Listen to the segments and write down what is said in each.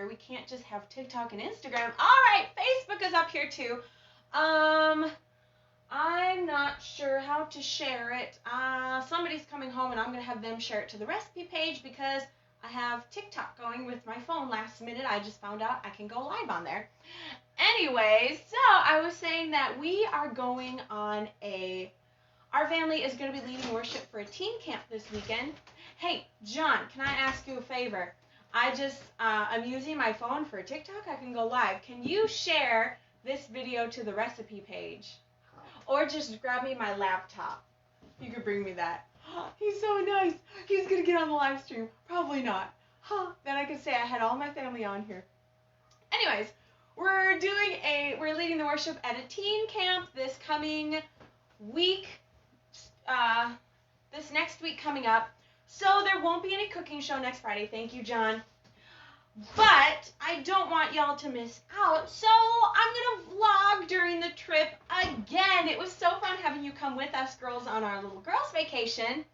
here. We can't just have TikTok and Instagram. All right, Facebook is up here too. I'm not sure how to share it. Somebody's coming home and I'm going to have them share it to the recipe page because I have TikTok going with my phone last minute. I just found out I can go live on there. Anyway, so I was saying that we are going on our family is going to be leading worship for a teen camp this weekend. Hey, John, can I ask you a favor? I'm using my phone for TikTok. I can go live. Can you share this video to the recipe page? Or just grab me my laptop. You could bring me that. He's so nice. He's going to get on the live stream. Probably not. Then I could say I had all my family on here. Anyways, we're leading the worship at a teen camp this coming week. This next week coming up. So there won't be any cooking show next Friday. Thank you, John. But I don't want y'all to miss out, so I'm going to vlog during the trip again. It was so fun having you come with us, girls, on our little girls' vacation.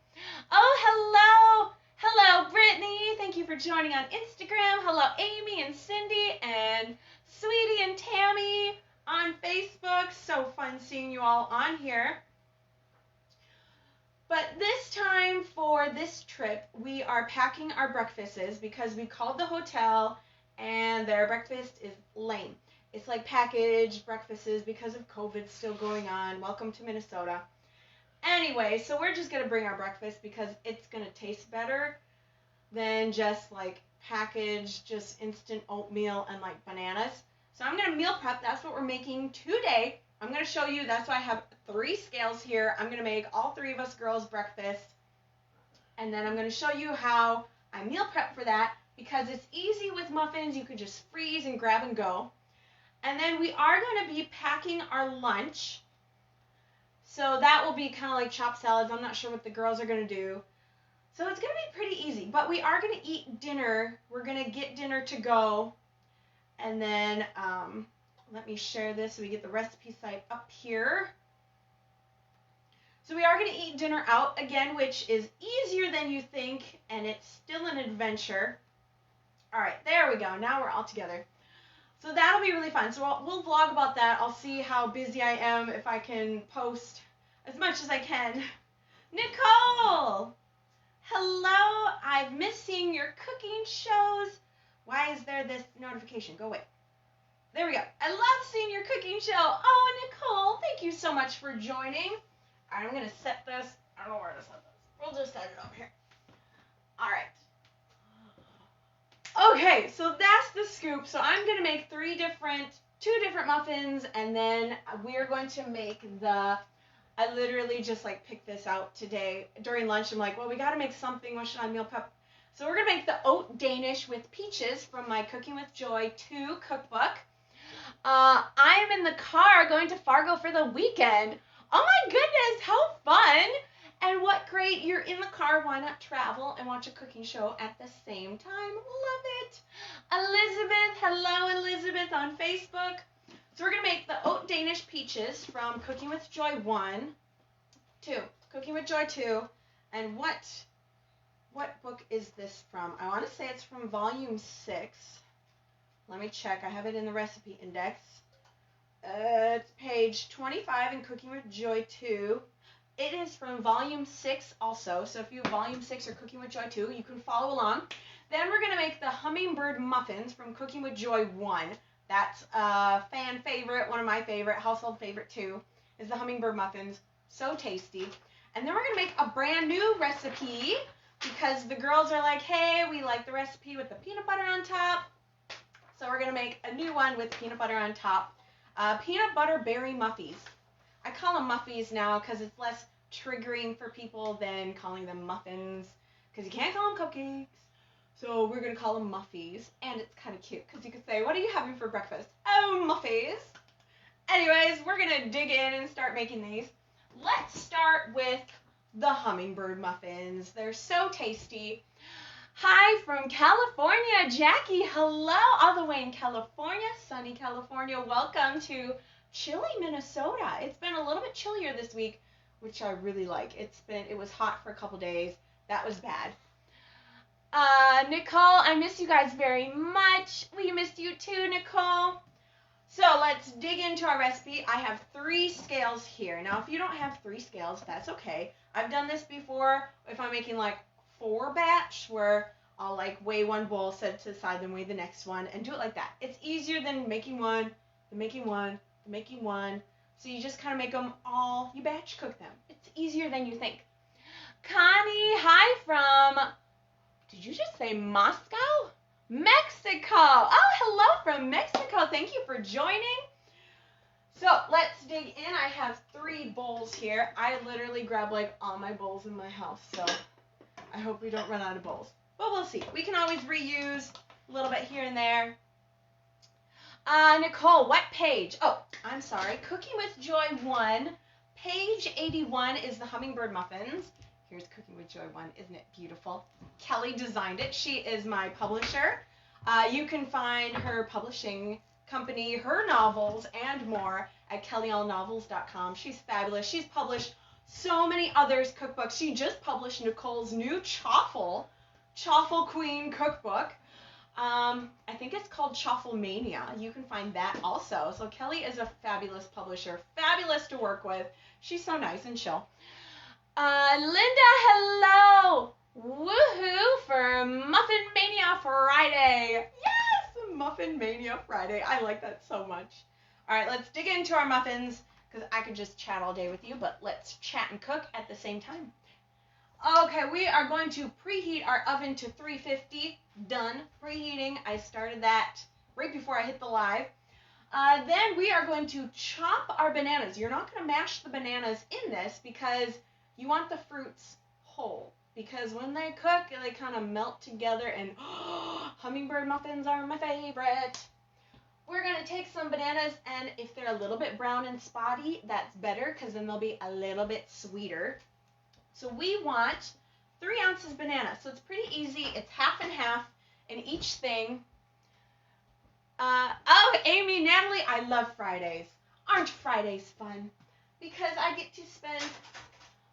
Oh, hello. Hello, Brittany. Thank you for joining on Instagram. Hello, Amy and Cindy and Sweetie and Tammy on Facebook. So fun seeing you all on here. But this time for this trip, we are packing our breakfasts because we called the hotel and their breakfast is lame. It's like packaged breakfasts because of COVID still going on. Welcome to Minnesota. Anyway, so we're just going to bring our breakfast because it's going to taste better than just like packaged, just instant oatmeal and like bananas. So I'm going to meal prep. That's what we're making today. I'm going to show you, that's why I have 3 scales here. I'm going to make all 3 of us girls breakfast. And then I'm going to show you how I meal prep for that because it's easy with muffins. You can just freeze and grab and go. And then we are going to be packing our lunch. So that will be kind of like chopped salads. I'm not sure what the girls are going to do. So it's going to be pretty easy. But we are going to eat dinner. We're going to get dinner to go. And then let me share this so we get the recipe site up here. So we are going to eat dinner out again, which is easier than you think, and it's still an adventure. All right, there we go. Now we're all together. So that'll be really fun. So we'll vlog about that. I'll see how busy I am, if I can post as much as I can. Nicole! Hello! I've missed seeing your cooking shows. Why is there this notification? Go away. There we go. I love seeing your cooking show. Oh, Nicole, thank you so much for joining. All right, I'm going to set this. I don't know where to set this. We'll just set it up here. All right. Okay, so that's the scoop. So I'm going to make 2 different muffins, and then we're going to make I literally just like picked this out today during lunch. I'm like, well, we got to make something. What should I meal prep? So we're going to make the oat Danish with peaches from my Cooking with Joy 2 cookbook. I am in the car going to Fargo for the weekend. Oh my goodness, how fun! And what great, you're in the car, why not travel and watch a cooking show at the same time? Love it. Elizabeth, hello Elizabeth on Facebook. So we're going to make the oat Danish peaches from Cooking with Joy 2. Cooking with Joy 2. And what book is this from? I want to say it's from volume 6. Let me check. I have it in the recipe index. It's page 25 in Cooking with Joy 2. It is from volume 6 also. So if you have volume 6 or Cooking with Joy 2, you can follow along. Then we're going to make the hummingbird muffins from Cooking with Joy 1. That's a fan favorite, one of my favorite, household favorite too, is the hummingbird muffins. So tasty. And then we're going to make a brand new recipe because the girls are like, hey, we like the recipe with the peanut butter on top. So we're going to make a new one with peanut butter on top. Peanut butter berry muffies. I call them muffies now because it's less triggering for people than calling them muffins because you can't call them cupcakes. So we're going to call them muffies. And it's kind of cute because you could say, what are you having for breakfast? Oh, muffies. Anyways, we're going to dig in and start making these. Let's start with the hummingbird muffins. They're so tasty. Hi from California, Jackie. Hello, all the way in California, sunny California. Welcome to chilly Minnesota. It's been a little bit chillier this week, which I really like. It was hot for a couple days. That was bad. Nicole, I miss you guys very much. We missed you too, Nicole. So let's dig into our recipe. I have 3 scales here. Now, if you don't have 3 scales, that's okay. I've done this before if I'm making like 4 batch where I'll like weigh one bowl, set it to the side, then weigh the next one, and do it like that. It's easier than making one, then making one, then making one. So you just kind of make them all, you batch cook them. It's easier than you think. Connie, hi from, did you just say Moscow? Mexico. Oh, hello from Mexico. Thank you for joining. So let's dig in. I have 3 bowls here. I literally grab like all my bowls in my house, so I hope we don't run out of bowls. But we'll see. We can always reuse a little bit here and there. Nicole, what page? Oh, I'm sorry. Cooking with Joy 1. Page 81 is the hummingbird muffins. Here's Cooking with Joy 1. Isn't it beautiful? Kelly designed it. She is my publisher. You can find her publishing company, her novels, and more at kellyallnovels.com. She's fabulous. She's published so many others' cookbooks. She just published Nicole's new Chaffle Queen cookbook. I think it's called Chaffle Mania. You can find that also. So Kelly is a fabulous publisher. Fabulous to work with. She's so nice and chill. Linda, hello! Woohoo for Muffin Mania Friday! Yes! Muffin Mania Friday. I like that so much. Alright, let's dig into our muffins, because I could just chat all day with you, but let's chat and cook at the same time. Okay, we are going to preheat our oven to 350. Done preheating. I started that right before I hit the live. Then we are going to chop our bananas. You're not going to mash the bananas in this because you want the fruits whole. Because when they cook, they kind of melt together, and hummingbird muffins are my favorite. We're going to take some bananas, and if they're a little bit brown and spotty, that's better because then they'll be a little bit sweeter. So we want 3 ounces banana. So it's pretty easy. It's half and half in each thing. Oh, Amy, Natalie, I love Fridays. Aren't Fridays fun? Because I get to spend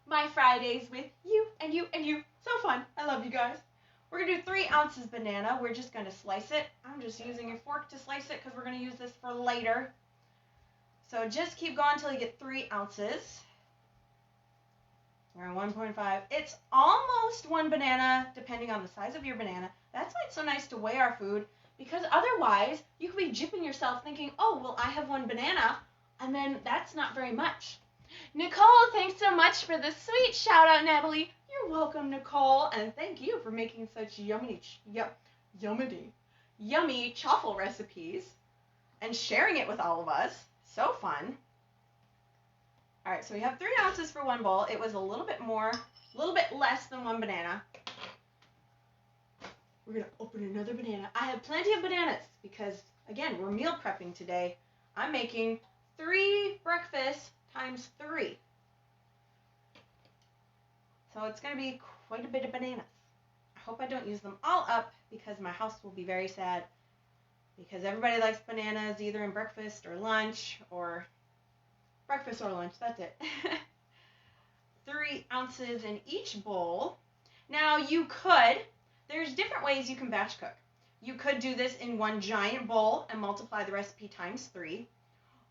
my Fridays with you and you and you. So fun. I love you guys. We're going to do 3 ounces banana. We're just going to slice it. I'm just using a fork to slice it because we're going to use this for later. So just keep going until you get 3 ounces. We're on 1.5. It's almost 1 banana, depending on the size of your banana. That's why it's so nice to weigh our food, because otherwise you could be jipping yourself thinking, oh, well, I have 1 banana, and then that's not very much. Nicole, thanks so much for the sweet shout out, Natalie. You're welcome, Nicole, and thank you for making such yummy chaffle recipes and sharing it with all of us. So fun. All right, so we have 3 ounces for 1 bowl. It was a little bit more, a little bit less than 1 banana. We're going to open another banana. I have plenty of bananas because, again, we're meal prepping today. I'm making 3 breakfasts times 3. So it's going to be quite a bit of bananas. I hope I don't use them all up because my house will be very sad because everybody likes bananas either in breakfast or lunch or breakfast or lunch, that's it. 3 ounces in each bowl. Now there's different ways you can batch cook. You could do this in 1 giant bowl and multiply the recipe times 3.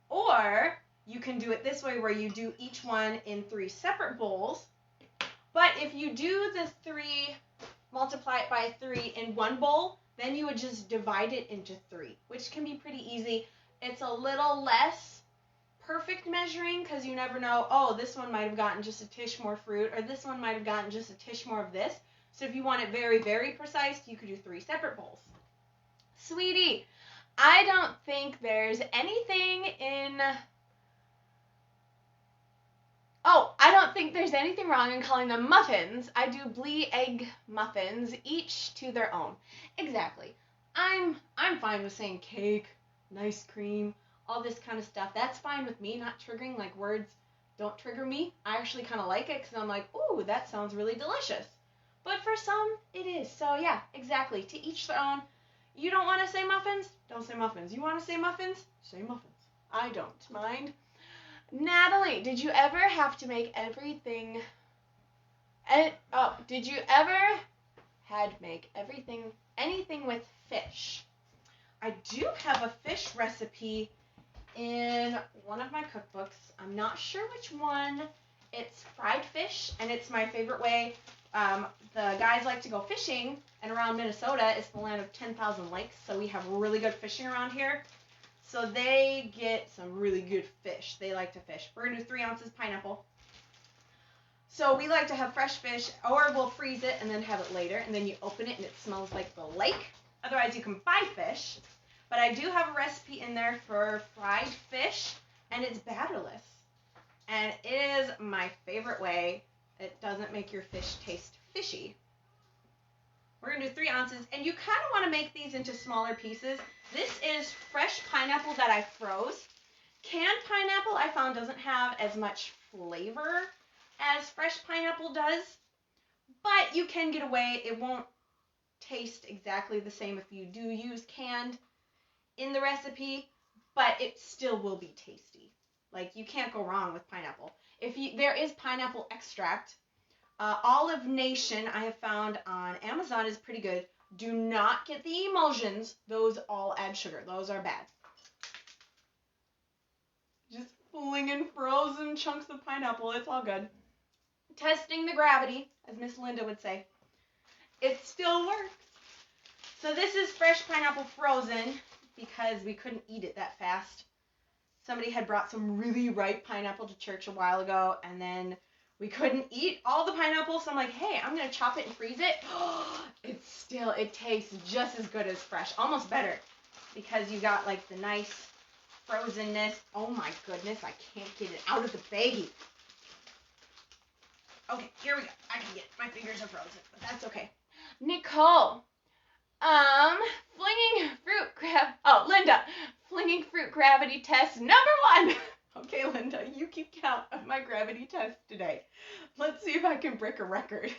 Or you can do it this way where you do each one in 3 separate bowls. But if you do the 3, multiply it by 3 in 1 bowl, then you would just divide it into 3, which can be pretty easy. It's a little less perfect measuring because you never know, oh, this one might have gotten just a tish more fruit, or this one might have gotten just a tish more of this. So if you want it very, very precise, you could do 3 separate bowls. Sweetie, I don't think there's anything wrong in calling them muffins. I do blie egg muffins, each to their own. Exactly. I'm fine with saying cake, nice cream, all this kind of stuff. That's fine with me. Not triggering, like words don't trigger me. I actually kind of like it because I'm like, ooh, that sounds really delicious. But for some, it is. So yeah, exactly. To each their own. You don't want to say muffins? Don't say muffins. You want to say muffins? Say muffins. I don't mind. Natalie, did you ever have to make everything... did you ever had make anything with fish. I do have a fish recipe in one of my cookbooks. I'm not sure which one. It's fried fish, and it's my favorite way. The guys like to go fishing, and around Minnesota is the land of 10,000 lakes, so we have really good fishing around here. So they get some really good fish. They like to fish. We're going to do 3 ounces pineapple. So we like to have fresh fish, or we'll freeze it and then have it later, and then you open it and it smells like the lake. Otherwise, you can buy fish. But I do have a recipe in there for fried fish, and it's batterless. And it is my favorite way. It doesn't make your fish taste fishy. We're going to do 3 ounces, and you kind of want to make these into smaller pieces. This is fresh pineapple that I froze. Canned pineapple I found doesn't have as much flavor as fresh pineapple does, but you can get away. It won't taste exactly the same if you do use canned in the recipe, but it still will be tasty. Like, you can't go wrong with pineapple. There is pineapple extract. Olive Nation, I have found on Amazon, is pretty good. Do not get the emulsions. Those all add sugar. Those are bad. Just flinging frozen chunks of pineapple. It's all good. Testing the gravity, as Miss Linda would say. It still works. So this is fresh pineapple frozen because we couldn't eat it that fast. Somebody had brought some really ripe pineapple to church a while ago, and then we couldn't eat all the pineapple, so I'm like, hey, I'm going to chop it and freeze it. It tastes just as good as fresh, almost better, because you got like the nice frozenness. Oh my goodness, I can't get it out of the baggie. Okay, here we go. I can get it. My fingers are frozen, but that's okay. Nicole, Linda, flinging fruit gravity test number 1. Okay, Linda, you keep count of my gravity test today. Let's see if I can break a record.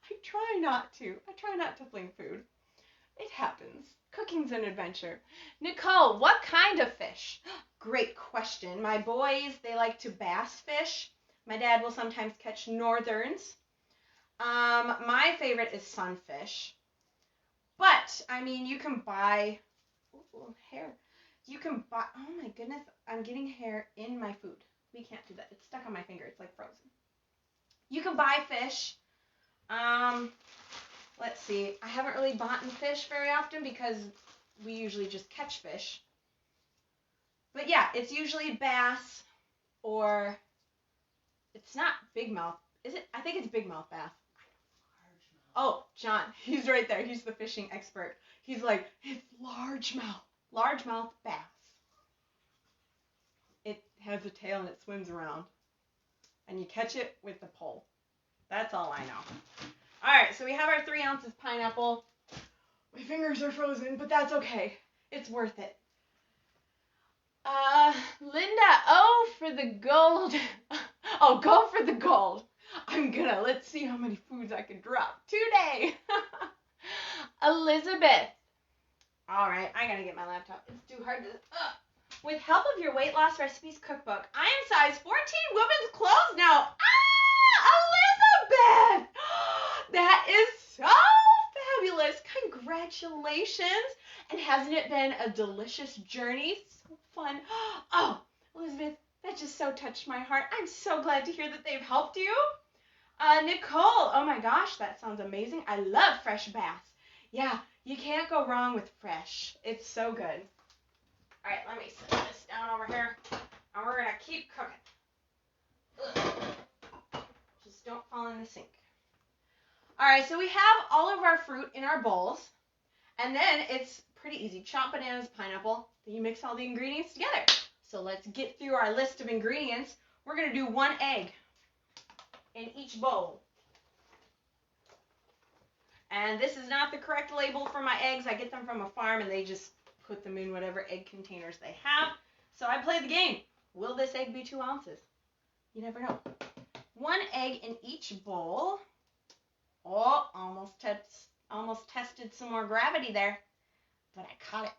I try not to fling food. It happens. Cooking's an adventure. Nicole, what kind of fish? Great question. My boys, they like to bass fish. My dad will sometimes catch northerns. My favorite is sunfish. But, I mean, you can buy... Ooh, hair. You can buy... Oh, my goodness. I'm getting hair in my food. We can't do that. It's stuck on my finger. It's like frozen. You can buy fish. Let's see. I haven't really bought fish very often because we usually just catch fish. But, yeah, it's usually bass or... It's not big mouth. Is it? I think it's big mouth bass. Oh, John, he's right there. He's the fishing expert. He's like, it's largemouth bass. It has a tail and it swims around. And you catch it with the pole. That's all I know. All right, so we have our 3 ounces pineapple. My fingers are frozen, but that's okay. It's worth it. Linda, for the gold. Oh, go for the gold. Let's see how many foods I can drop today. Elizabeth. All right, I gotta get my laptop. It's too hard to... With help of your weight loss recipes cookbook, I am size 14 women's clothes now. Elizabeth! That is so fabulous. Congratulations. And hasn't it been a delicious journey? So fun. Oh, Elizabeth, that just so touched my heart. I'm so glad to hear that they've helped you. Nicole, oh my gosh, that sounds amazing. I love fresh bass. Yeah, you can't go wrong with fresh. It's so good. All right, let me set this down over here, and we're going to keep cooking. Ugh. Just don't fall in the sink. All right, so we have all of our fruit in our bowls, and then it's pretty easy. Chop bananas, pineapple, then you mix all the ingredients together. So let's get through our list of ingredients. We're going to do 1 egg in each bowl. And this is not the correct label for my eggs. I get them from a farm and they just put them in whatever egg containers they have. So I play the game. Will this egg be 2 ounces? You never know. 1 egg in each bowl. Oh, almost tested some more gravity there, but I caught it.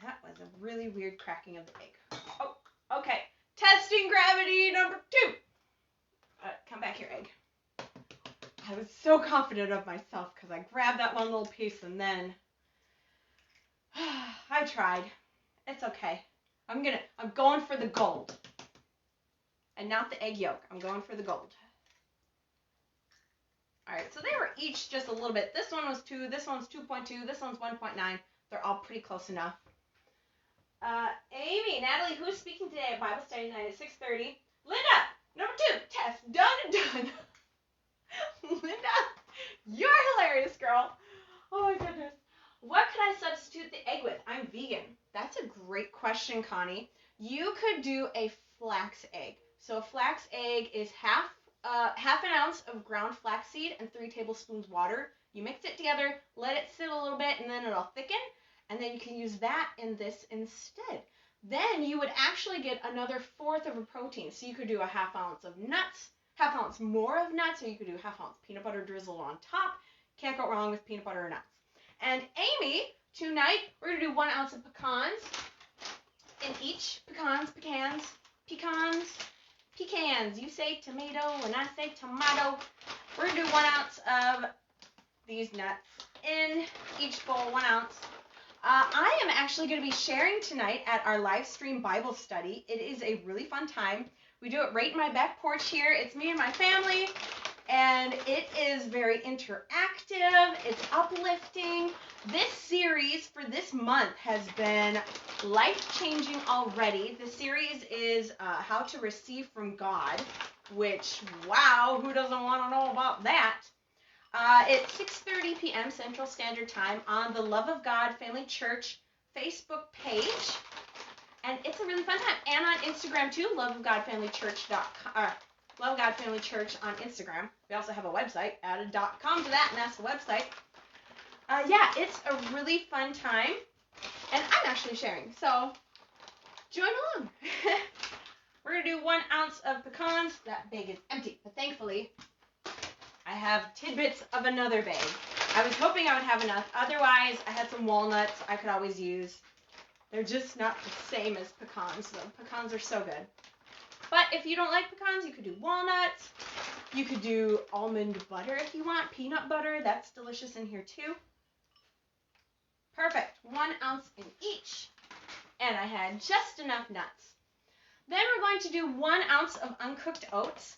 That was a really weird cracking of the egg. Oh, okay. Testing gravity number 2. Come back here, egg. I was so confident of myself because I grabbed that one little piece and then I tried. It's okay. I'm going for the gold. And not the egg yolk. I'm going for the gold. Alright, so they were each just a little bit. This one was 2, this one's 2.2, this one's 1.9. They're all pretty close enough. Amy, Natalie, who's speaking today at Bible study night at 6:30? Linda, number 2, test done and done. Linda, you're hilarious, girl. Oh my goodness. What could I substitute the egg with? I'm vegan. That's a great question, Connie. You could do a flax egg. So a flax egg is half an ounce of ground flaxseed and 3 tablespoons water. You mix it together, let it sit a little bit, and then it'll thicken. And then you can use that in this instead. Then you would actually get another 1/4 of a protein. So you could do a 1/2 ounce of nuts, 1/2 ounce more of nuts, or you could do 1/2 ounce peanut butter drizzled on top. Can't go wrong with peanut butter or nuts. And Amy, tonight, we're going to do 1 ounce of pecans in each. Pecans. You say tomato and I say tomato. We're going to do 1 ounce of these nuts in each bowl, 1 ounce. I am actually going to be sharing tonight at our live stream Bible study. It is a really fun time. We do it right in my back porch here. It's me and my family, and it is very interactive. It's uplifting. This series for this month has been life-changing already. The series is How to Receive from God, which, wow, who doesn't want to know about that? It's 6:30 p.m. Central Standard Time on the Love of God Family Church Facebook page. And it's a really fun time. And on Instagram, too, Love of God Family Church on Instagram. We also have a website, added .com to that, and that's the website. Yeah, it's a really fun time. And I'm actually sharing, so join along. We're going to do 1 ounce of pecans. That bag is empty, but thankfully I have tidbits of another bag. I was hoping I would have enough. Otherwise, I had some walnuts I could always use. They're just not the same as pecans, though. Pecans are so good. But if you don't like pecans, you could do walnuts. You could do almond butter if you want. Peanut butter, that's delicious in here too. Perfect. 1 ounce in each. And I had just enough nuts. Then we're going to do 1 ounce of uncooked oats.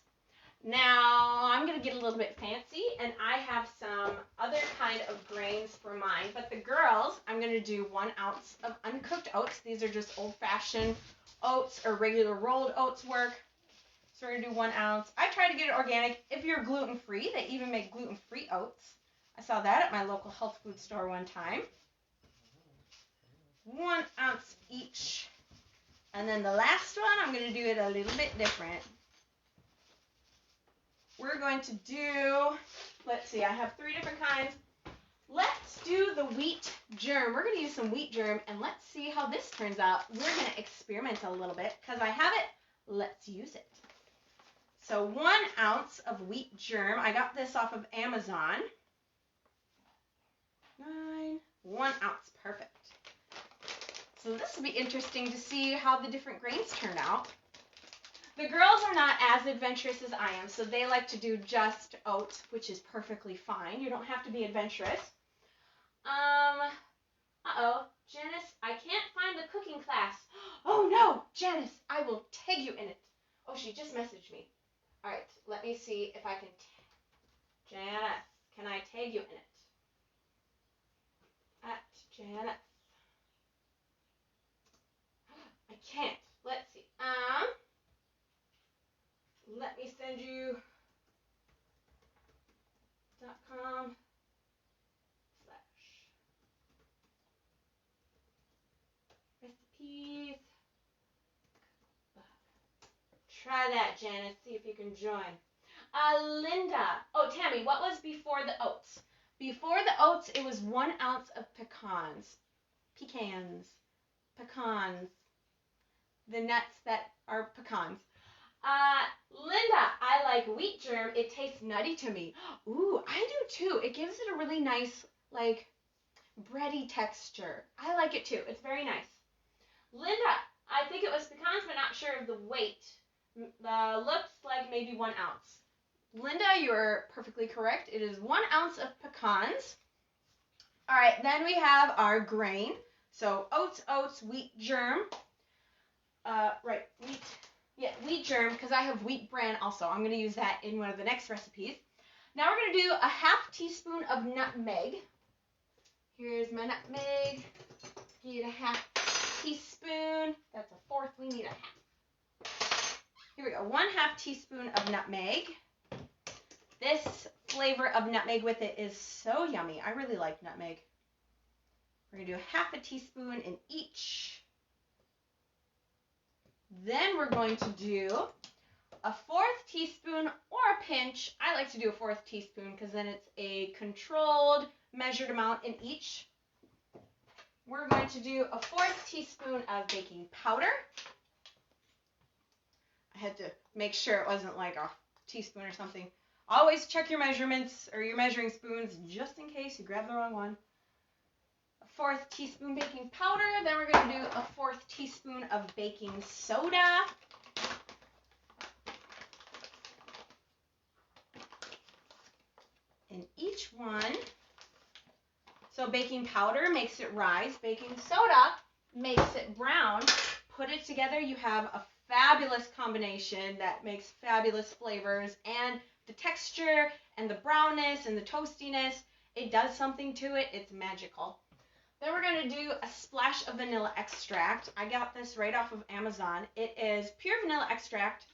Now, I'm going to get a little bit fancy, and I have some other kind of grains for mine. But the girls, I'm going to do 1 ounce of uncooked oats. These are just old-fashioned oats or regular rolled oats work. So we're going to do 1 ounce. I try to get it organic. If you're gluten-free, they even make gluten-free oats. I saw that at my local health food store one time. 1 ounce each. And then the last one, I'm going to do it a little bit different. We're going to do, let's see, I have 3 different kinds. Let's do the wheat germ. We're going to use some wheat germ, and let's see how this turns out. We're going to experiment a little bit. Because I have it, let's use it. So 1 ounce of wheat germ. I got this off of Amazon. 1 ounce, perfect. So this will be interesting to see how the different grains turn out. The girls are not as adventurous as I am, so they like to do just oats, which is perfectly fine. You don't have to be adventurous. Janice, I can't find the cooking class. Oh no, Janice, I will tag you in it. Oh, she just messaged me. All right, let me see if I can. Janice, can I tag you in it? At Janice. I can't. Let's see. Let me send you .com/ recipes. Try that, Janice. See if you can join. Linda. Oh, Tammy, what was before the oats? Before the oats, it was 1 ounce of pecans. Pecans. The nuts that are pecans. Linda, I like wheat germ. It tastes nutty to me. Ooh, I do too. It gives it a really nice, like, bready texture. I like it too. It's very nice. Linda, I think it was pecans, but not sure of the weight. Looks like maybe 1 ounce. Linda, you're perfectly correct. It is 1 ounce of pecans. All right, then we have our grain. So oats, wheat germ. Right, wheat germ, because I have wheat bran also. I'm going to use that in one of the next recipes. Now we're going to do a 1/2 teaspoon of nutmeg. Here's my nutmeg. Need a 1/2 teaspoon. That's a 1/4. We need a 1/2. Here we go. 1/2 teaspoon of nutmeg. This flavor of nutmeg with it is so yummy. I really like nutmeg. We're going to do a 1/2 teaspoon in each. Then we're going to do a 1/4 teaspoon or a pinch. I like to do a 1/4 teaspoon because then it's a controlled, measured amount in each. We're going to do a 1/4 teaspoon of baking powder. I had to make sure it wasn't like a teaspoon or something. Always check your measurements or your measuring spoons just in case you grab the wrong one. A 1/4 teaspoon baking powder. Then we're going to do a 1/4 teaspoon of baking soda. In each one. So baking powder makes it rise. Baking soda makes it brown. Put it together, you have a fabulous combination that makes fabulous flavors, and the texture and the brownness and the toastiness, it does something to it. It's magical. Then we're going to do a splash of vanilla extract. I got this right off of Amazon. It is pure vanilla extract.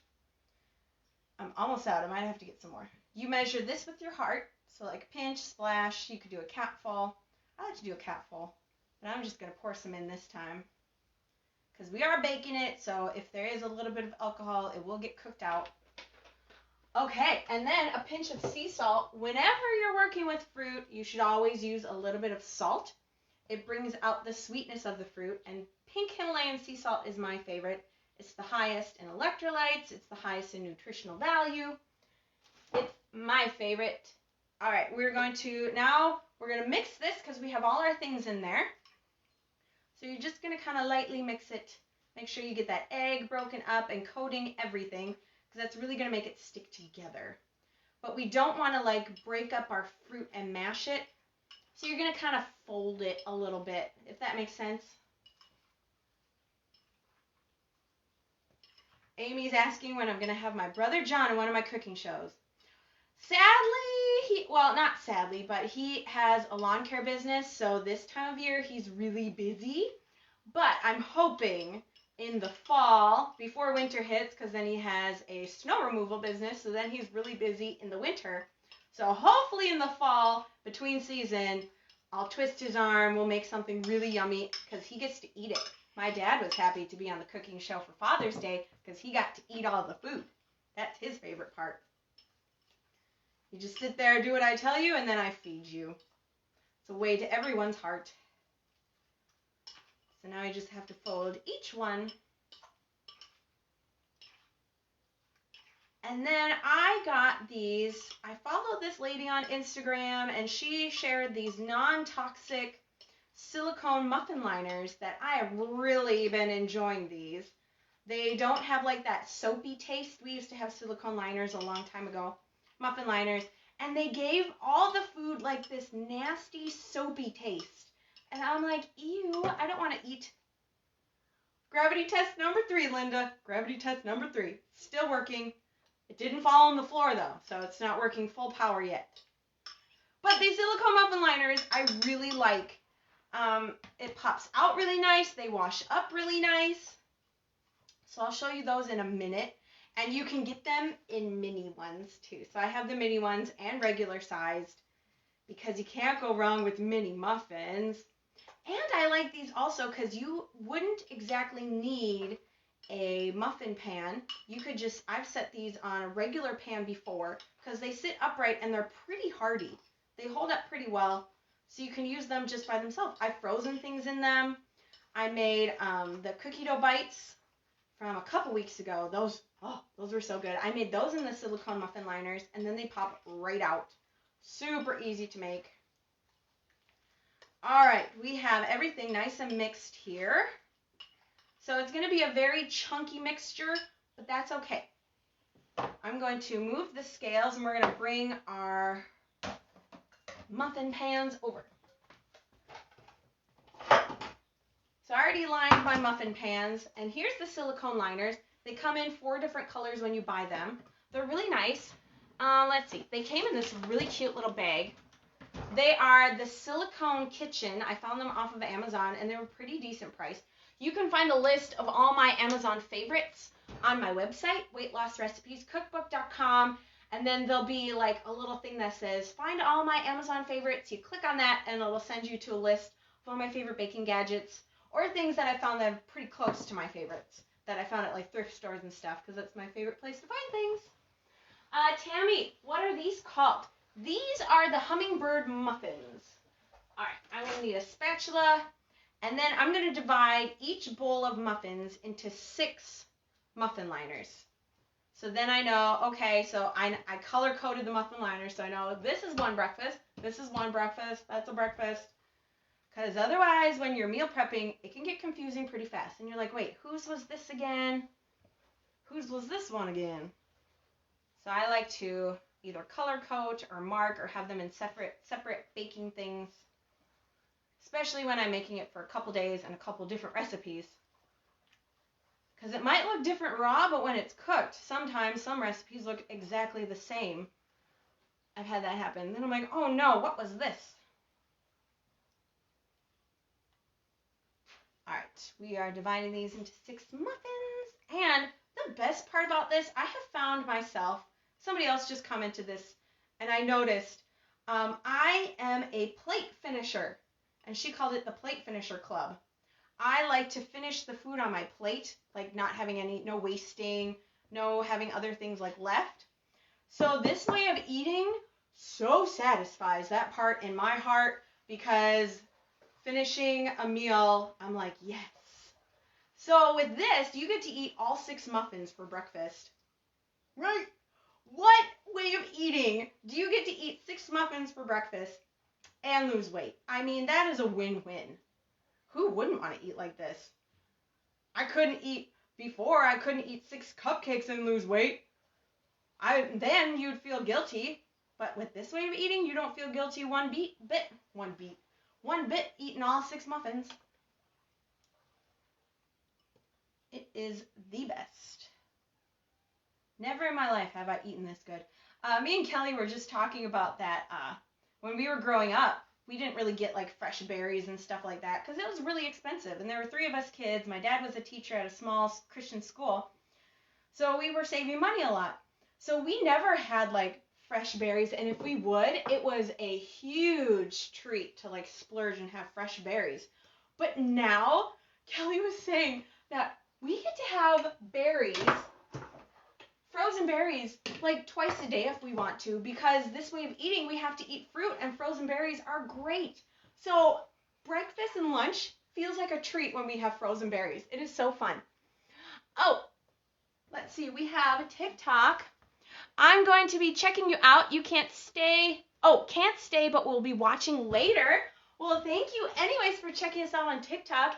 I'm almost out. I might have to get some more. You measure this with your heart. So like pinch, splash. You could do a capful. I like to do a capful, but I'm just going to pour some in this time because we are baking it, so if there is a little bit of alcohol, it will get cooked out. Okay, and then a pinch of sea salt. Whenever you're working with fruit, you should always use a little bit of salt. It brings out the sweetness of the fruit, and pink Himalayan sea salt is my favorite. It's the highest in electrolytes. It's the highest in nutritional value. It's my favorite. All right, we're going to mix this because we have all our things in there. So you're just going to kind of lightly mix it. Make sure you get that egg broken up and coating everything because that's really going to make it stick together. But we don't want to like break up our fruit and mash it. So you're going to kind of fold it a little bit, if that makes sense. Amy's asking when I'm going to have my brother John in one of my cooking shows. Sadly, not sadly, but he has a lawn care business, so this time of year he's really busy. But I'm hoping in the fall, before winter hits, because then he has a snow removal business, so then he's really busy in the winter. So hopefully in the fall, between season, I'll twist his arm, we'll make something really yummy, because he gets to eat it. My dad was happy to be on the cooking show for Father's Day, because he got to eat all the food. That's his favorite part. You just sit there, do what I tell you, and then I feed you. It's a way to everyone's heart. So now I just have to fold each one. And then I got these. I follow this lady on Instagram, and she shared these non-toxic silicone muffin liners that I have really been enjoying these. They don't have like that soapy taste. We used to have silicone liners a long time ago. Muffin liners, and they gave all the food like this nasty soapy taste, and I'm like, ew, I don't want to eat. Gravity test number 3, Linda. Gravity test number 3. Still working. It didn't fall on the floor though, so it's not working full power yet. But these silicone muffin liners I really like. It pops out really nice. They wash up really nice. So I'll show you those in a minute. And you can get them in mini ones too. So I have the mini ones and regular sized because you can't go wrong with mini muffins. And I like these also because you wouldn't exactly need a muffin pan. You could just, I've set these on a regular pan before because they sit upright and they're pretty hardy. They hold up pretty well. So you can use them just by themselves. I've frozen things in them. I made the cookie dough bites from a couple weeks ago. Those were so good. I made those in the silicone muffin liners, and then they pop right out. Super easy to make. All right, we have everything nice and mixed here. So it's going to be a very chunky mixture, but that's okay. I'm going to move the scales and we're going to bring our muffin pans over. So I already lined my muffin pans, and here's the silicone liners. They come in 4 different colors when you buy them. They're really nice. Let's see. They came in this really cute little bag. They are the Silicone Kitchen. I found them off of Amazon, and they were pretty decent price. You can find a list of all my Amazon favorites on my website, weightlossrecipescookbook.com, and then there'll be like a little thing that says, find all my Amazon favorites. You click on that, and it'll send you to a list of all my favorite baking gadgets, or things that I found that are pretty close to my favorites, that I found at like thrift stores and stuff, because that's my favorite place to find things. Tammy, what are these called? These are the hummingbird muffins. All right, I'm going to need a spatula, and then I'm going to divide each bowl of muffins into 6 muffin liners. So then I know, okay, so I color-coded the muffin liners, so I know this is one breakfast, this is one breakfast, that's a breakfast. Because otherwise, when you're meal prepping, it can get confusing pretty fast. And you're like, wait, whose was this again? Whose was this one again? So I like to either color code or mark or have them in separate baking things, especially when I'm making it for a couple days and a couple different recipes. Because it might look different raw, but when it's cooked, sometimes some recipes look exactly the same. I've had that happen. Then I'm like, oh no, what was this? All right, we are dividing these into 6 muffins. And the best part about this, I have found myself, somebody else just commented this, and I noticed, I am a plate finisher, and she called it the Plate Finisher Club. I like to finish the food on my plate, like not having no wasting, no having other things like left. So this way of eating so satisfies that part in my heart, because finishing a meal, I'm like, yes. So with this, you get to eat all 6 muffins for breakfast. Right? What way of eating do you get to eat 6 muffins for breakfast and lose weight? I mean, that is a win-win. Who wouldn't want to eat like this? I couldn't eat 6 cupcakes and lose weight. Then you'd feel guilty. But with this way of eating, you don't feel guilty one bit eating all 6 muffins. It is the best. Never in my life have I eaten this good. Me and Kelly were just talking about that when we were growing up. We didn't really get like fresh berries and stuff like that because it was really expensive. And there were 3 of us kids. My dad was a teacher at a small Christian school. So we were saving money a lot. So we never had like fresh berries. And if we would, it was a huge treat to like splurge and have fresh berries. But now, Kelly was saying that we get to have berries, frozen berries, like twice a day if we want to, because this way of eating, we have to eat fruit, and frozen berries are great. So breakfast and lunch feels like a treat when we have frozen berries. It is so fun. Oh, let's see. We have TikTok. I'm going to be checking you out. You can't stay. Oh, can't stay, but we'll be watching later. Well, thank you anyways for checking us out on TikTok.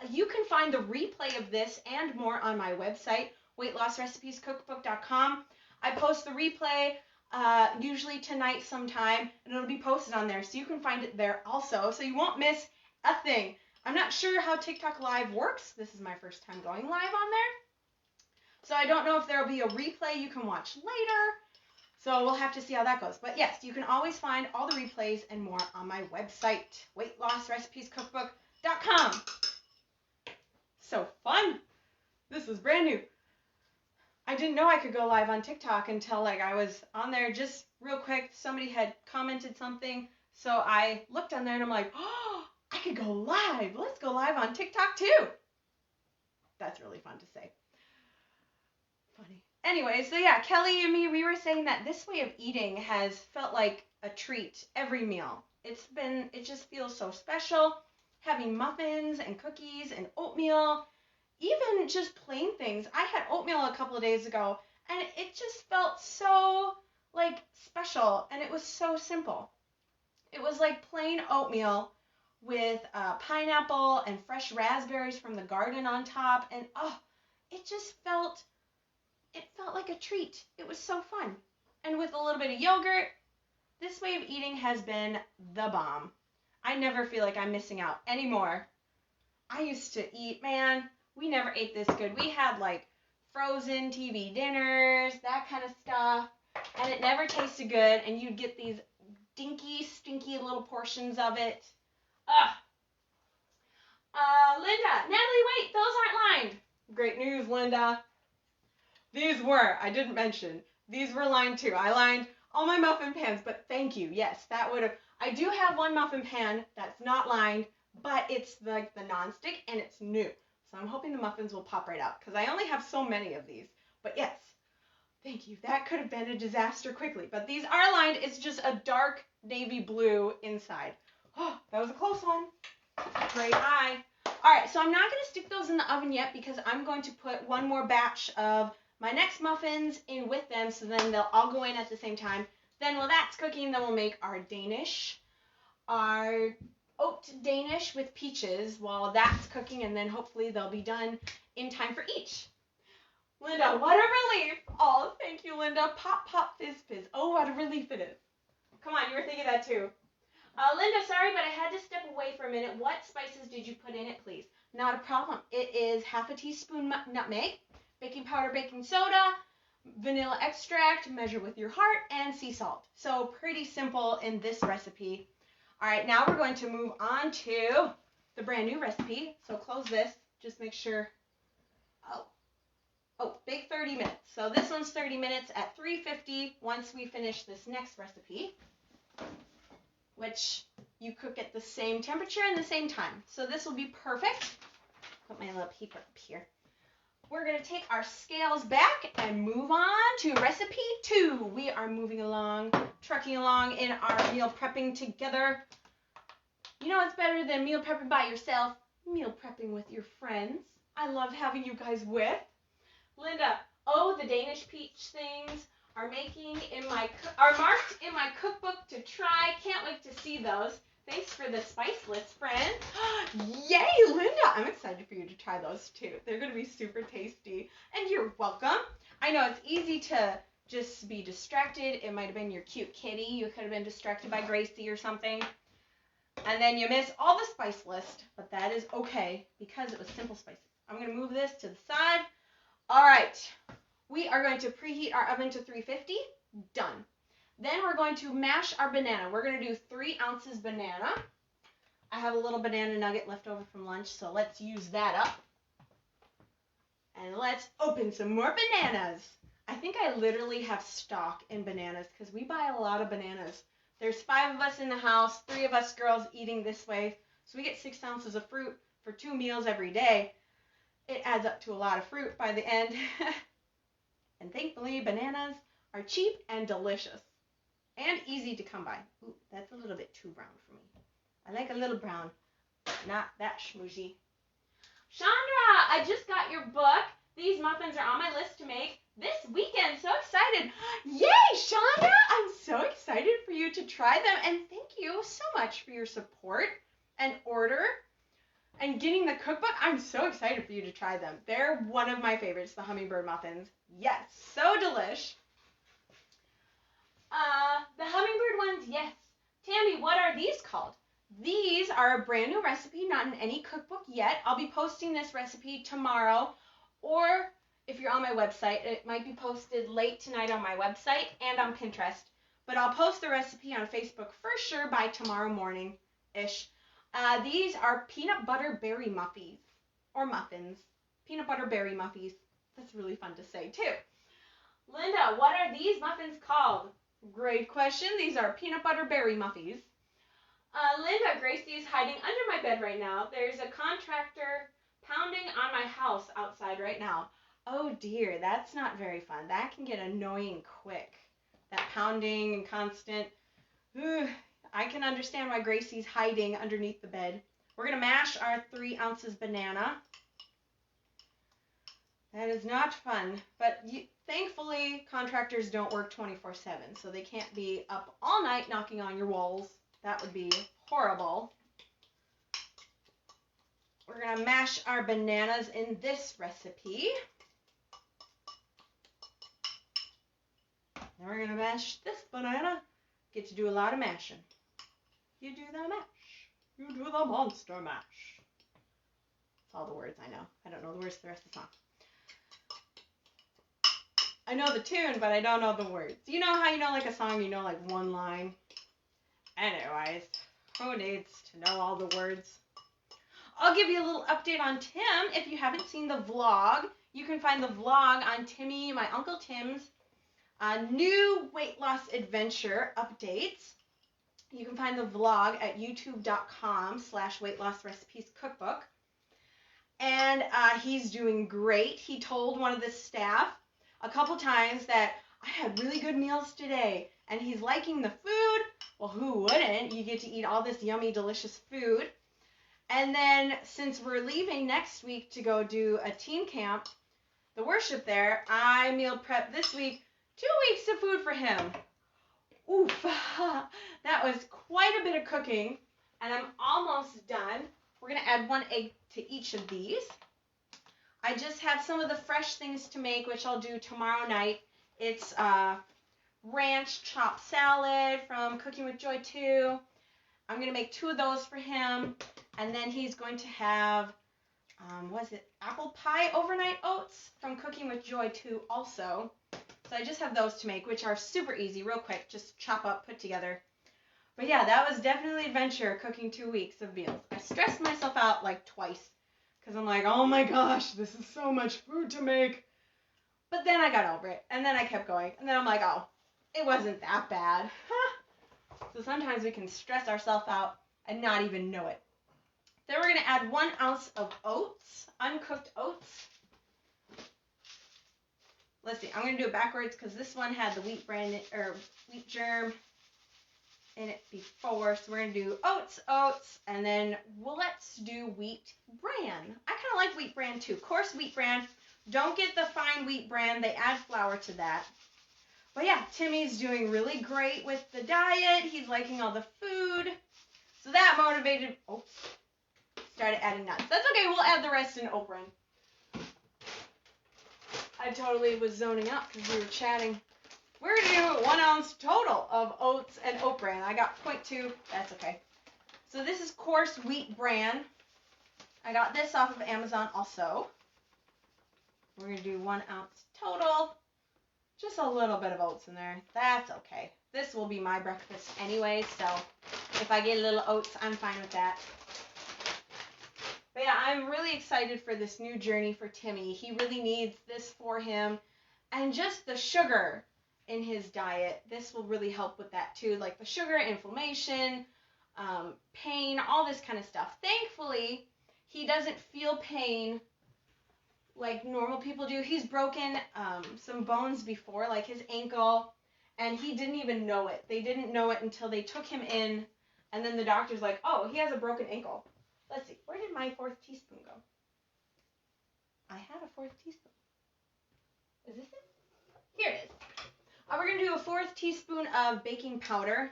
You can find the replay of this and more on my website, weightlossrecipescookbook.com. I post the replay usually tonight sometime, and it'll be posted on there, so you can find it there also, so you won't miss a thing. I'm not sure how TikTok Live works. This is my first time going live on there, so I don't know if there'll be a replay you can watch later. So we'll have to see how that goes. But yes, you can always find all the replays and more on my website, weightlossrecipescookbook.com. So fun. This is brand new. I didn't know I could go live on TikTok until like I was on there just real quick. Somebody had commented something. So I looked on there and I'm like, oh, I could go live. Let's go live on TikTok too. That's really fun to say. Funny. Anyway, so yeah, Kelly and me, we were saying that this way of eating has felt like a treat every meal. It just feels so special. Having muffins and cookies and oatmeal, even just plain things. I had oatmeal a couple of days ago, and it just felt so like special, and it was so simple. It was like plain oatmeal with pineapple and fresh raspberries from the garden on top, and oh, it it felt like a treat. It was so fun. And with a little bit of yogurt, this way of eating has been the bomb. I never feel like I'm missing out anymore. I used to eat, man, we never ate this good. We had like frozen TV dinners, that kind of stuff, and it never tasted good, and you'd get these dinky, stinky little portions of it. Ugh. Linda, Natalie, wait, those aren't lined. Great news, Linda. These were, I didn't mention, these were lined too. I lined all my muffin pans, but thank you. Yes, that would have, I do have one muffin pan that's not lined, but it's like the nonstick and it's new. So I'm hoping the muffins will pop right out because I only have so many of these. But yes, thank you. That could have been a disaster quickly. But these are lined. It's just a dark navy blue inside. Oh, that was a close one. Great eye. All right, so I'm not going to stick those in the oven yet because I'm going to put one more batch of my next muffins in with them, so then they'll all go in at the same time. Then while that's cooking, then we'll make our Danish, our oat Danish with peaches while that's cooking, and then hopefully they'll be done in time for each. Linda, what a relief. Oh, thank you, Linda. Pop, pop, fizz, fizz. Oh, what a relief it is. Come on, you were thinking that too. Linda, sorry, but I had to step away for a minute. What spices did you put in it, please? Not a problem. It is half a teaspoon nutmeg, baking powder, baking soda, vanilla extract, measure with your heart, and sea salt. So pretty simple in this recipe. All right, now we're going to move on to the brand new recipe. So close this. Just make sure. Oh, bake 30 minutes. So this one's 30 minutes at 350 once we finish this next recipe, which you cook at the same temperature and the same time. So this will be perfect. Put my little paper up here. We're going to take our scales back and move on to recipe 2. We are moving along, trucking along in our meal prepping together. You know what's better than meal prepping by yourself? Meal prepping with your friends. I love having you guys with. Linda, oh, the Danish peach things are marked in my cookbook to try. Can't wait to see those. Thanks for the spice list, friend. Yay, Linda! I'm excited for you to try those too. They're going to be super tasty. And you're welcome. I know it's easy to just be distracted. It might have been your cute kitty. You could have been distracted by Gracie or something. And then you miss all the spice list. But that is okay because it was simple spices. I'm going to move this to the side. All right. We are going to preheat our oven to 350. Done. Then we're going to mash our banana. We're going to do 3 ounces banana. I have a little banana nugget left over from lunch, so let's use that up. And let's open some more bananas. I think I literally have stock in bananas because we buy a lot of bananas. There's 5 of us in the house, 3 of us girls eating this way. So we get 6 ounces of fruit for 2 meals every day. It adds up to a lot of fruit by the end. And thankfully, bananas are cheap and delicious. And easy to come by. Ooh, that's a little bit too brown for me. I like a little brown, not that schmoozy. Chandra, I just got your book. These muffins are on my list to make this weekend. So excited. Yay, Chandra! I'm so excited for you to try them. And thank you so much for your support and order and getting the cookbook. I'm so excited for you to try them. They're one of my favorites, the hummingbird muffins. Yes, so delish. The hummingbird ones, yes. Tammy, what are these called? These are a brand new recipe, not in any cookbook yet. I'll be posting this recipe tomorrow, or if you're on my website, it might be posted late tonight on my website and on Pinterest. But I'll post the recipe on Facebook for sure by tomorrow morning-ish. These are peanut butter berry muffies, or muffins. Peanut butter berry muffies. That's really fun to say, too. Linda, what are these muffins called? Great question. These are peanut butter berry muffies. Linda, Gracie is hiding under my bed right now. There's a contractor pounding on my house outside right now. Oh dear, that's not very fun. That can get annoying quick. That pounding and constant. I can understand why Gracie's hiding underneath the bed. We're going to mash our 3 ounces banana. That is not fun, but thankfully contractors don't work 24/7, so they can't be up all night knocking on your walls. That would be horrible. We're going to mash our bananas in this recipe. Now we're going to mash this banana. Get to do a lot of mashing. You do the mash. You do the monster mash. That's all the words I know. I don't know the words to the rest of the song. I know the tune, but I don't know the words. You know how you know like a song, you know like one line? Anyways, who needs to know all the words? I'll give you a little update on Tim. If you haven't seen the vlog, you can find the vlog on Timmy, my Uncle Tim's new weight loss adventure updates. You can find the vlog at youtube.com/weightlossrecipescookbook. And he's doing great. He told one of the staff a couple times that I had really good meals today, and he's liking the food. Well, who wouldn't? You get to eat all this yummy, delicious food. And then since we're leaving next week to go do a teen camp, the worship there, I meal prep this week 2 weeks of food for him. Oof, that was quite a bit of cooking, and I'm almost done. We're going to add 1 egg to each of these. I just have some of the fresh things to make, which I'll do tomorrow night. It's ranch chopped salad from Cooking with Joy 2. I'm going to make 2 of those for him, and then he's going to have, apple pie overnight oats from Cooking with Joy 2 also. So I just have those to make, which are super easy, real quick, just chop up, put together. But yeah, that was definitely an adventure, cooking 2 weeks of meals. I stressed myself out like twice, because I'm like, oh my gosh, this is so much food to make. But then I got over it, and then I kept going, and then I'm like, oh, it wasn't that bad. So sometimes we can stress ourselves out and not even know it. Then we're going to add 1 ounce of oats, uncooked oats. Let's see, I'm going to do it backwards because this one had the wheat germ in it before. So we're going to do oats, and then let's do wheat bran. I kind of like wheat bran too. Coarse wheat bran. Don't get the fine wheat bran. They add flour to that. But yeah, Timmy's doing really great with the diet. He's liking all the food. So that motivated, started adding nuts. That's okay, we'll add the rest in oat bran. I totally was zoning out because we were chatting. We're going to do 1 ounce total of oats and oat bran. I got 0.2. That's okay. So this is coarse wheat bran. I got this off of Amazon also. We're going to do 1 ounce total. Just a little bit of oats in there. That's okay. This will be my breakfast anyway, so if I get a little oats, I'm fine with that. But yeah, I'm really excited for this new journey for Timmy. He really needs this for him. And just the sugar in his diet, this will really help with that too. Like the sugar, inflammation, pain, all this kind of stuff. Thankfully, he doesn't feel pain like normal people do. He's broken some bones before, like his ankle, and he didn't even know it. They didn't know it until they took him in, and then the doctor's like, oh, he has a broken ankle. Let's see, where did my 4th teaspoon go? I had a 4th teaspoon. Is this it? Here it is. We're going to do a 4th teaspoon of baking powder.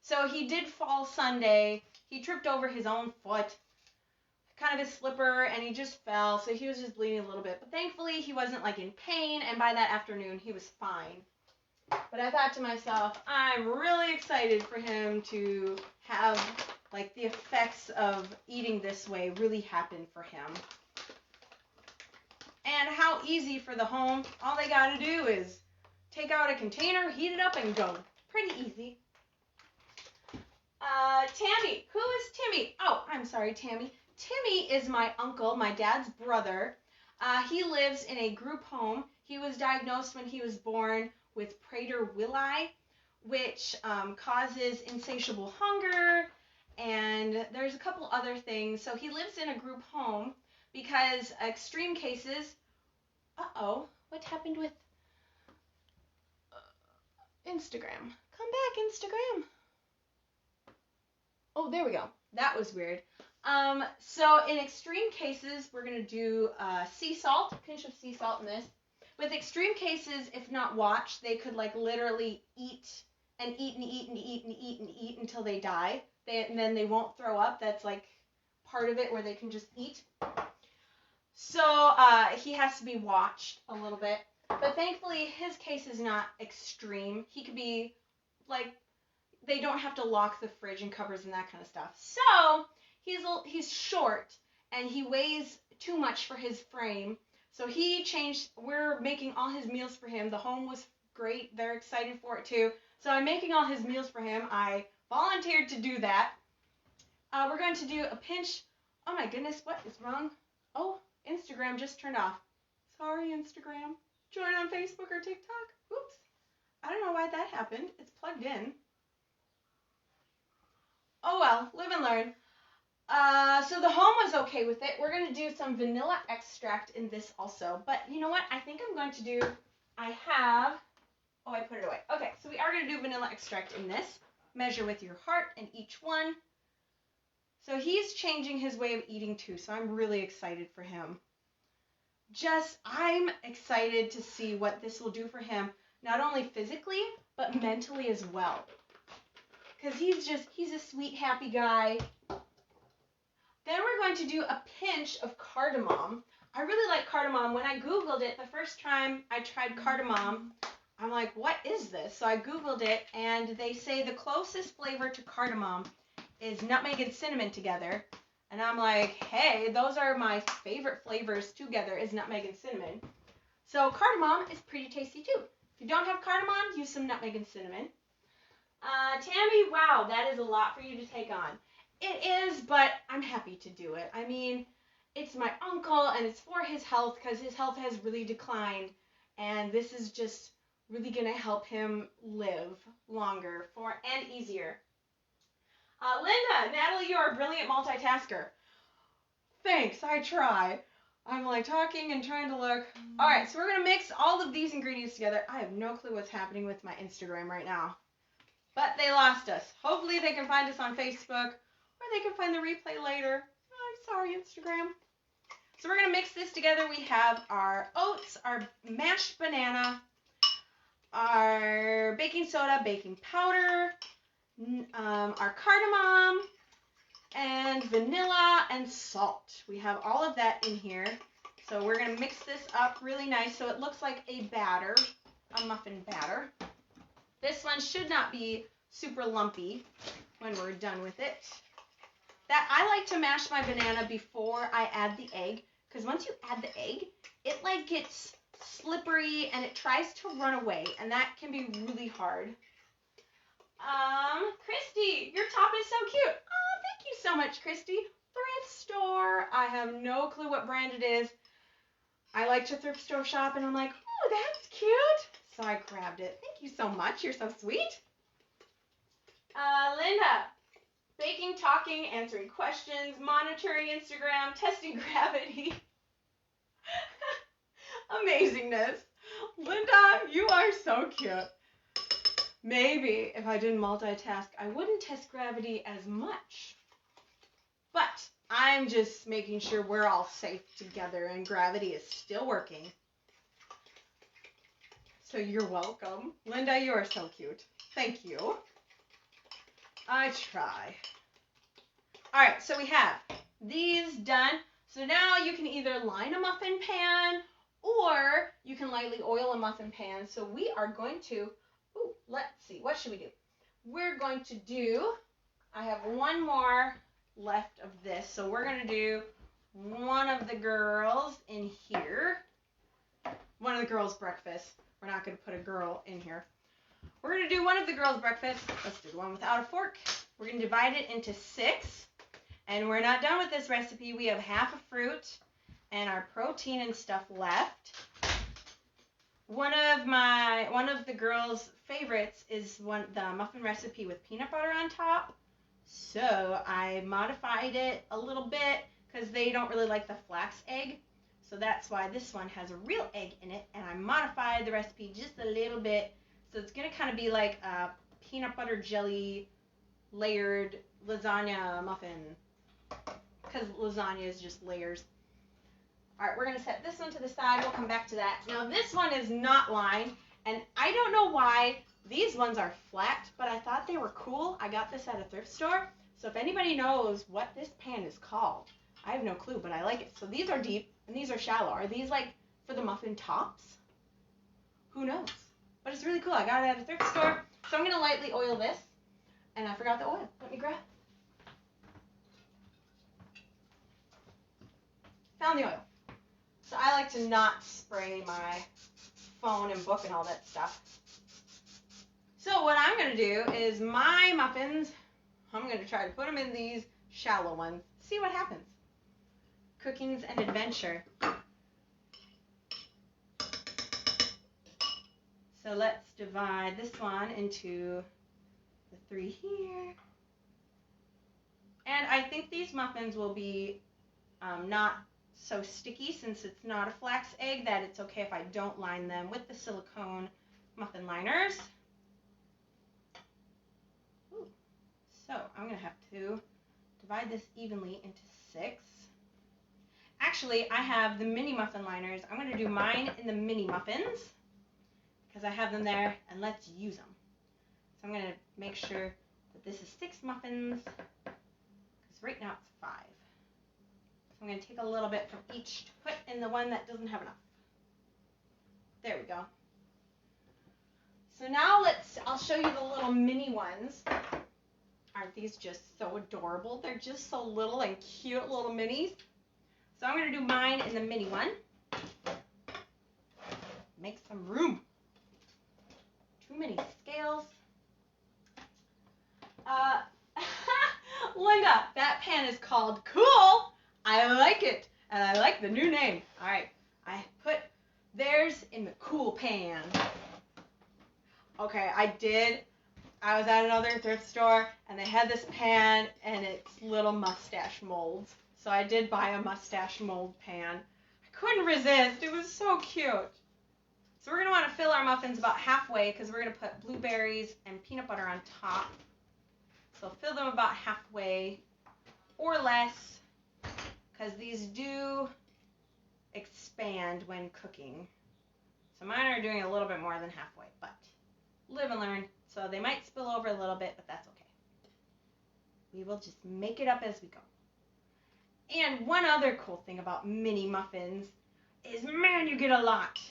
So he did fall Sunday. He tripped over his own foot, kind of his slipper, and he just fell. So he was just bleeding a little bit. But thankfully, he wasn't like in pain, and by that afternoon, he was fine. But I thought to myself, I'm really excited for him to have like the effects of eating this way really happen for him. And how easy for the home. All they got to do is take out a container, heat it up, and go. Pretty easy. Tammy. Who is Timmy? Oh, I'm sorry, Tammy. Timmy is my uncle, my dad's brother. He lives in a group home. He was diagnosed when he was born with Prader-Willi, which causes insatiable hunger, and there's a couple other things. So he lives in a group home because extreme cases, what happened with Instagram? Come back, Instagram. Oh, there we go. That was weird. So in extreme cases, we're going to do sea salt, a pinch of sea salt in this. With extreme cases, if not watched, they could like literally eat and eat and eat and eat and eat and eat until they die. And then they won't throw up. That's like part of it where they can just eat. So he has to be watched a little bit. But thankfully, his case is not extreme. He could be, like, they don't have to lock the fridge and cupboards and that kind of stuff. So, he's short, and he weighs too much for his frame. So we're making all his meals for him. The home was great. They're excited for it too. So I'm making all his meals for him. I volunteered to do that. We're going to do a pinch. Oh my goodness, what is wrong? Oh, Instagram just turned off. Sorry, Instagram. Join on Facebook or TikTok. Oops. I don't know why that happened. It's plugged in. Oh well, live and learn. So the home was okay with it. We're going to do some vanilla extract in this also. But you know what? I think I'm going to do, I put it away. Okay, so we are going to do vanilla extract in this. Measure with your heart in each one. So he's changing his way of eating too, so I'm really excited for him. I'm excited to see what this will do for him, not only physically, but mentally as well. Because he's a sweet, happy guy. Then we're going to do a pinch of cardamom. I really like cardamom. When I Googled it, the first time I tried cardamom, I'm like, what is this? So I Googled it, and they say the closest flavor to cardamom is nutmeg and cinnamon together. And I'm like, hey, those are my favorite flavors together, is nutmeg and cinnamon. So cardamom is pretty tasty too. If you don't have cardamom, use some nutmeg and cinnamon. Tammy, wow, that is a lot for you to take on. It is, but I'm happy to do it. I mean, it's my uncle, and it's for his health, because his health has really declined, and this is just really going to help him live longer and easier. Linda, Natalie, you are a brilliant multitasker. Thanks, I try. I'm like talking and trying to look. All right, so we're going to mix all of these ingredients together. I have no clue what's happening with my Instagram right now. But they lost us. Hopefully they can find us on Facebook, or they can find the replay later. I'm sorry, Instagram. So we're going to mix this together. We have our oats, our mashed banana, our baking soda, baking powder, our cardamom, and vanilla and salt. We have all of that in here. So we're going to mix this up really nice so it looks like a batter, a muffin batter. This one should not be super lumpy when we're done with it. I like to mash my banana before I add the egg, because once you add the egg, it like gets slippery and it tries to run away, and that can be really hard. Christy, your top is so cute. Oh, thank you so much, Christy. Thrift store. I have no clue what brand it is. I like to thrift store shop, and I'm like, oh, that's cute. So I grabbed it. Thank you so much. You're so sweet. Linda, baking, talking, answering questions, monitoring Instagram, testing gravity. Amazingness. Linda, you are so cute. Maybe if I didn't multitask, I wouldn't test gravity as much. But I'm just making sure we're all safe together and gravity is still working. So you're welcome. Linda, you are so cute. Thank you. I try. All right, so we have these done. So now you can either line a muffin pan or you can lightly oil a muffin pan. So we are going to, let's see, what should we do? We're going to do, I have one more left of this. So we're going to do one of the girls in here. One of the girls' breakfast. We're not going to put a girl in here. We're going to do one of the girls' breakfast. Let's do the one without a fork. We're going to divide it into 6. And we're not done with this recipe. We have half a fruit and our protein and stuff left. One of the girls' favorites is the muffin recipe with peanut butter on top. So I modified it a little bit because they don't really like the flax egg. So that's why this one has a real egg in it, and I modified the recipe just a little bit. So it's going to kind of be like a peanut butter jelly layered lasagna muffin, because lasagna is just layers. All right, we're going to set this one to the side. We'll come back to that. Now this one is not lined, and I don't know why these ones are flat, but I thought they were cool. I got this at a thrift store. So if anybody knows what this pan is called, I have no clue, but I like it. So these are deep and these are shallow. Are these like for the muffin tops? Who knows? But it's really cool. I got it at a thrift store. So I'm going to lightly oil this. And I forgot the oil. Let me grab. Found the oil. So I like to not spray my phone and book and all that stuff. So what I'm going to do is my muffins, I'm going to try to put them in these shallow ones. See what happens. Cooking's an adventure. So let's divide this one into the 3 here. And I think these muffins will be not so sticky, since it's not a flax egg, that it's okay if I don't line them with the silicone muffin liners. Ooh. So I'm going to have to divide this evenly into 6. Actually, I have the mini muffin liners. I'm going to do mine in the mini muffins because I have them there, and let's use them. So I'm going to make sure that this is 6 muffins, because right now it's 5. So I'm going to take a little bit from each to put in the one that doesn't have enough. There we go. So now I'll show you the little mini ones. Aren't these just so adorable? They're just so little and cute little minis. So I'm going to do mine in the mini one. Make some room. Too many scales. Linda, that pan is called Cool. I like it. And I like the new name. All right. I put theirs in the Cool pan. Okay, I was at another thrift store, and they had this pan, and it's little mustache molds. So I did buy a mustache mold pan. I couldn't resist. It was so cute. So we're going to want to fill our muffins about halfway, because we're going to put blueberries and peanut butter on top. So fill them about halfway or less, because these do expand when cooking. So mine are doing a little bit more than halfway, but live and learn. So they might spill over a little bit, but that's okay. We will just make it up as we go. And one other cool thing about mini muffins is, man, you get a lot.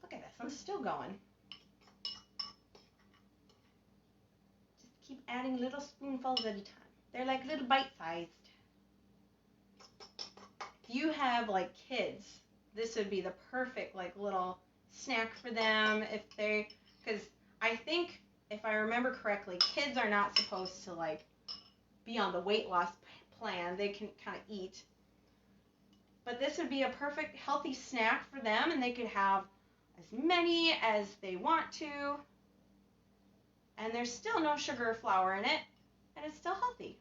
Look at this, I'm still going. Just keep adding little spoonfuls at a time. They're like little bite-sized. If you have like kids, this would be the perfect like little snack for them, because I think, if I remember correctly, kids are not supposed to like be on the weight loss plan. They can kind of eat. But this would be a perfect healthy snack for them, and they could have as many as they want to. And there's still no sugar or flour in it, and it's still healthy.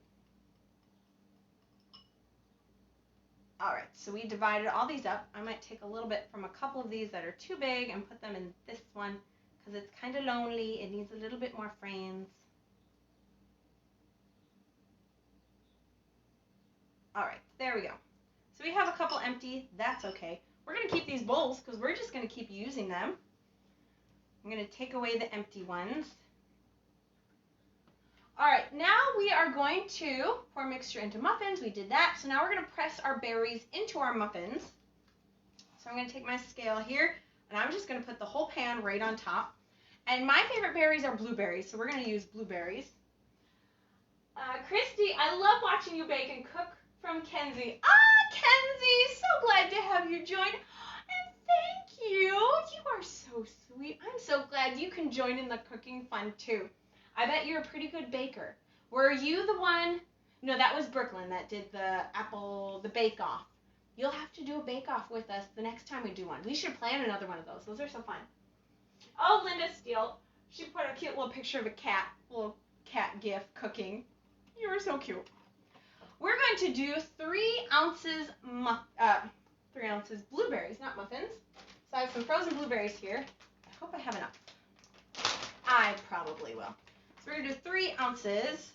Alright, so we divided all these up. I might take a little bit from a couple of these that are too big and put them in this one, because it's kind of lonely. It needs a little bit more friends. Alright, there we go. So we have a couple empty. That's okay. We're going to keep these bowls, because we're just going to keep using them. I'm going to take away the empty ones. Alright, now we are going to pour mixture into muffins. We did that. So now we're going to press our berries into our muffins. So I'm going to take my scale here, and I'm just going to put the whole pan right on top. And my favorite berries are blueberries, so we're going to use blueberries. Christy, I love watching you bake and cook, from Kenzie. Kenzie, so glad to have you join. And thank you. You are so sweet. I'm so glad you can join in the cooking fun too. I bet you're a pretty good baker. Were you the one? No, that was Brooklyn that did the bake-off. You'll have to do a bake-off with us the next time we do one. We should plan another one of those. Those are so fun. Oh, Linda Steele. She put a cute little picture of a little cat gif cooking. You are so cute. We're going to do 3 ounces blueberries, not muffins. So I have some frozen blueberries here. I hope I have enough. I probably will. So we're going to do 3 ounces.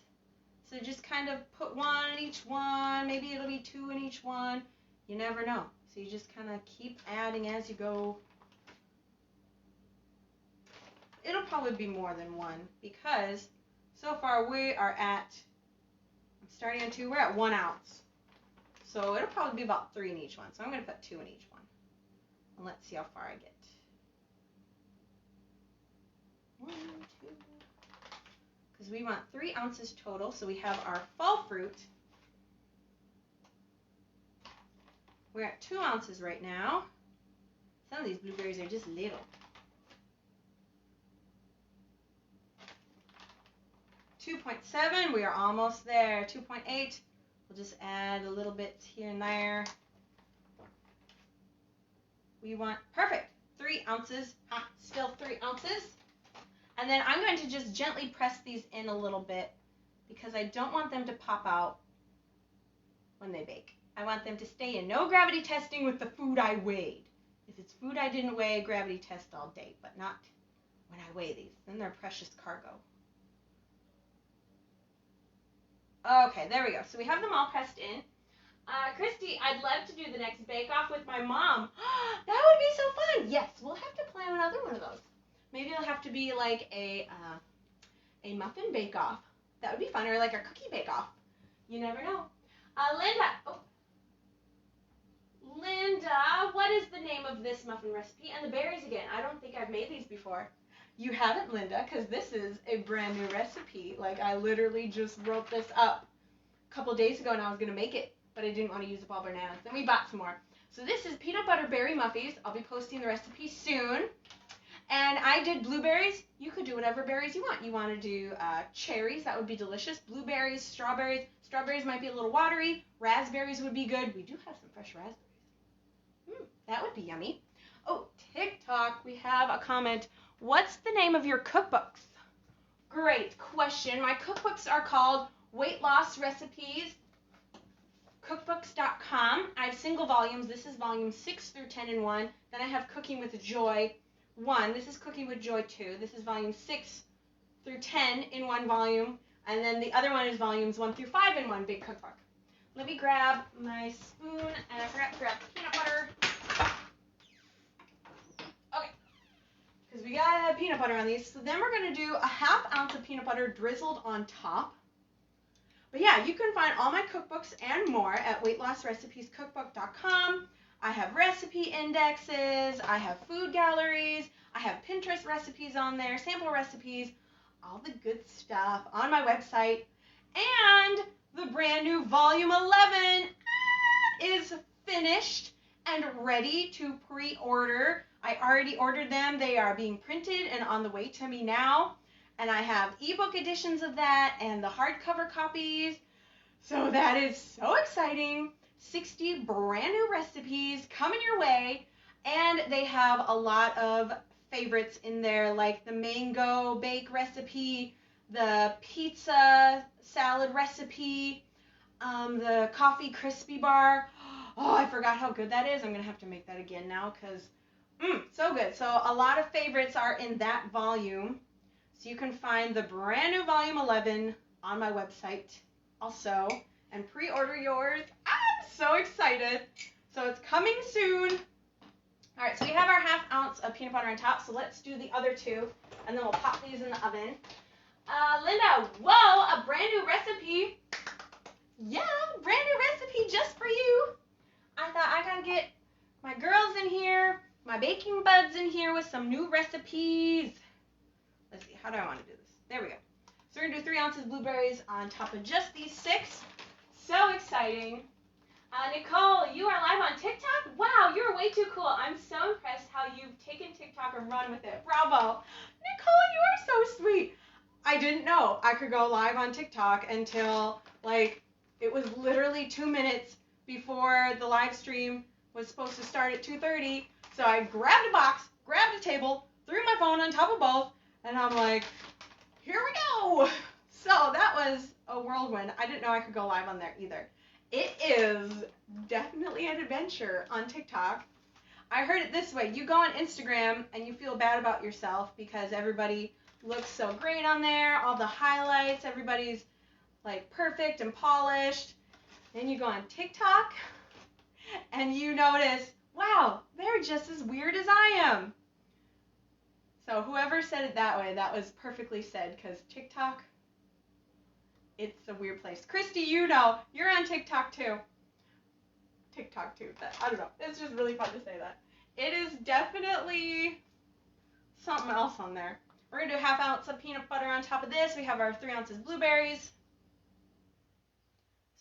So just kind of put 1 in each one. Maybe it'll be 2 in each one. You never know. So you just kind of keep adding as you go. It'll probably be more than 1, because so far we are at, I'm starting on 2, we're at 1 ounce. So it'll probably be about 3 in each one. So I'm going to put 2 in each one. And let's see how far I get. 1, 2, because we want 3 ounces total. So we have our fall fruit. We're at 2 ounces right now. Some of these blueberries are just little. 2.7, we are almost there. 2.8, we'll just add a little bit here and there. We want, perfect, 3 ounces. Still 3 ounces. And then I'm going to just gently press these in a little bit because I don't want them to pop out when they bake. I want them to stay in. No gravity testing with the food I weighed. If it's food I didn't weigh, gravity test all day, but not when I weigh these. Then they're precious cargo. Okay, there we go. So we have them all pressed in. Christy, I'd love to do the next bake-off with my mom. That would be so fun. Yes, we'll have to plan another one of those. Maybe it'll have to be like a muffin bake-off. That would be fun, or like a cookie bake-off. You never know. Linda, what is the name of this muffin recipe? And the berries again. I don't think I've made these before. You haven't, Linda, because this is a brand new recipe. Like, I literally just wrote this up a couple days ago and I was going to make it, but I didn't want to use up all bananas. Then we bought some more. So this is peanut butter berry muffins. I'll be posting the recipe soon. And I did blueberries. You could do whatever berries you want. You want to do cherries. That would be delicious. Blueberries, strawberries. Strawberries might be a little watery. Raspberries would be good. We do have some fresh raspberries. That would be yummy. Oh, TikTok. We have a comment. What's the name of your cookbooks? Great question. My cookbooks are called Weight Loss Recipes, cookbooks.com. I have single volumes. This is volume 6 through 10 in one. Then I have Cooking with Joy 1. This is Cooking with Joy 2. This is volume 6 through 10 in one volume. And then the other one is volumes 1 through 5 in one big cookbook. Let me grab my spoon, and I forgot to grab peanut butter. Okay, because we gotta have peanut butter on these. So then we're gonna do a 1/2 ounce of peanut butter drizzled on top. But yeah, you can find all my cookbooks and more at weightlossrecipescookbook.com. I have recipe indexes, I have food galleries, I have Pinterest recipes on there, sample recipes, all the good stuff on my website. And the brand new volume 11 is finished and ready to pre-order. I already ordered them. They are being printed and on the way to me now. And I have ebook editions of that and the hardcover copies. So that is so exciting. 60 brand new recipes coming your way. And they have a lot of favorites in there, like the mango bake recipe, the pizza salad recipe, the coffee crispy bar. Oh, I forgot how good that is. I'm going to have to make that again now because, so good. So a lot of favorites are in that volume. So you can find the brand new volume 11 on my website also and pre-order yours. I'm so excited. So it's coming soon. All right, so we have our 1/2 ounce of peanut butter on top. So let's do the other 2 and then we'll pop these in the oven. Linda, whoa, a brand new recipe. Yeah, brand new recipe just for you. I thought I gotta get my girls in here, my baking buds in here with some new recipes. Let's see, how do I want to do this? There we go. So we're gonna do 3 ounces blueberries on top of just these 6. So exciting. Nicole, you are live on TikTok? Wow, you're way too cool. I'm so impressed how you've taken TikTok and run with it. Bravo. Nicole, you are so sweet. I didn't know I could go live on TikTok until, like, it was literally 2 minutes before the live stream was supposed to start at 2:30. So I grabbed a box, grabbed a table, threw my phone on top of both, and I'm like, here we go. So that was a whirlwind. I didn't know I could go live on there either. It is definitely an adventure on TikTok. I heard it this way. You go on Instagram and you feel bad about yourself because everybody looks so great on there. All the highlights, everybody's like perfect and polished. Then you go on TikTok and you notice, wow, they're just as weird as I am. So whoever said it that way, that was perfectly said, because TikTok, it's a weird place. Christy, you know, you're on TikTok too. TikTok too. I don't know. It's just really fun to say that. It is definitely something else on there. We're going to do a 1/2 ounce of peanut butter on top of this. We have our 3 ounces blueberries.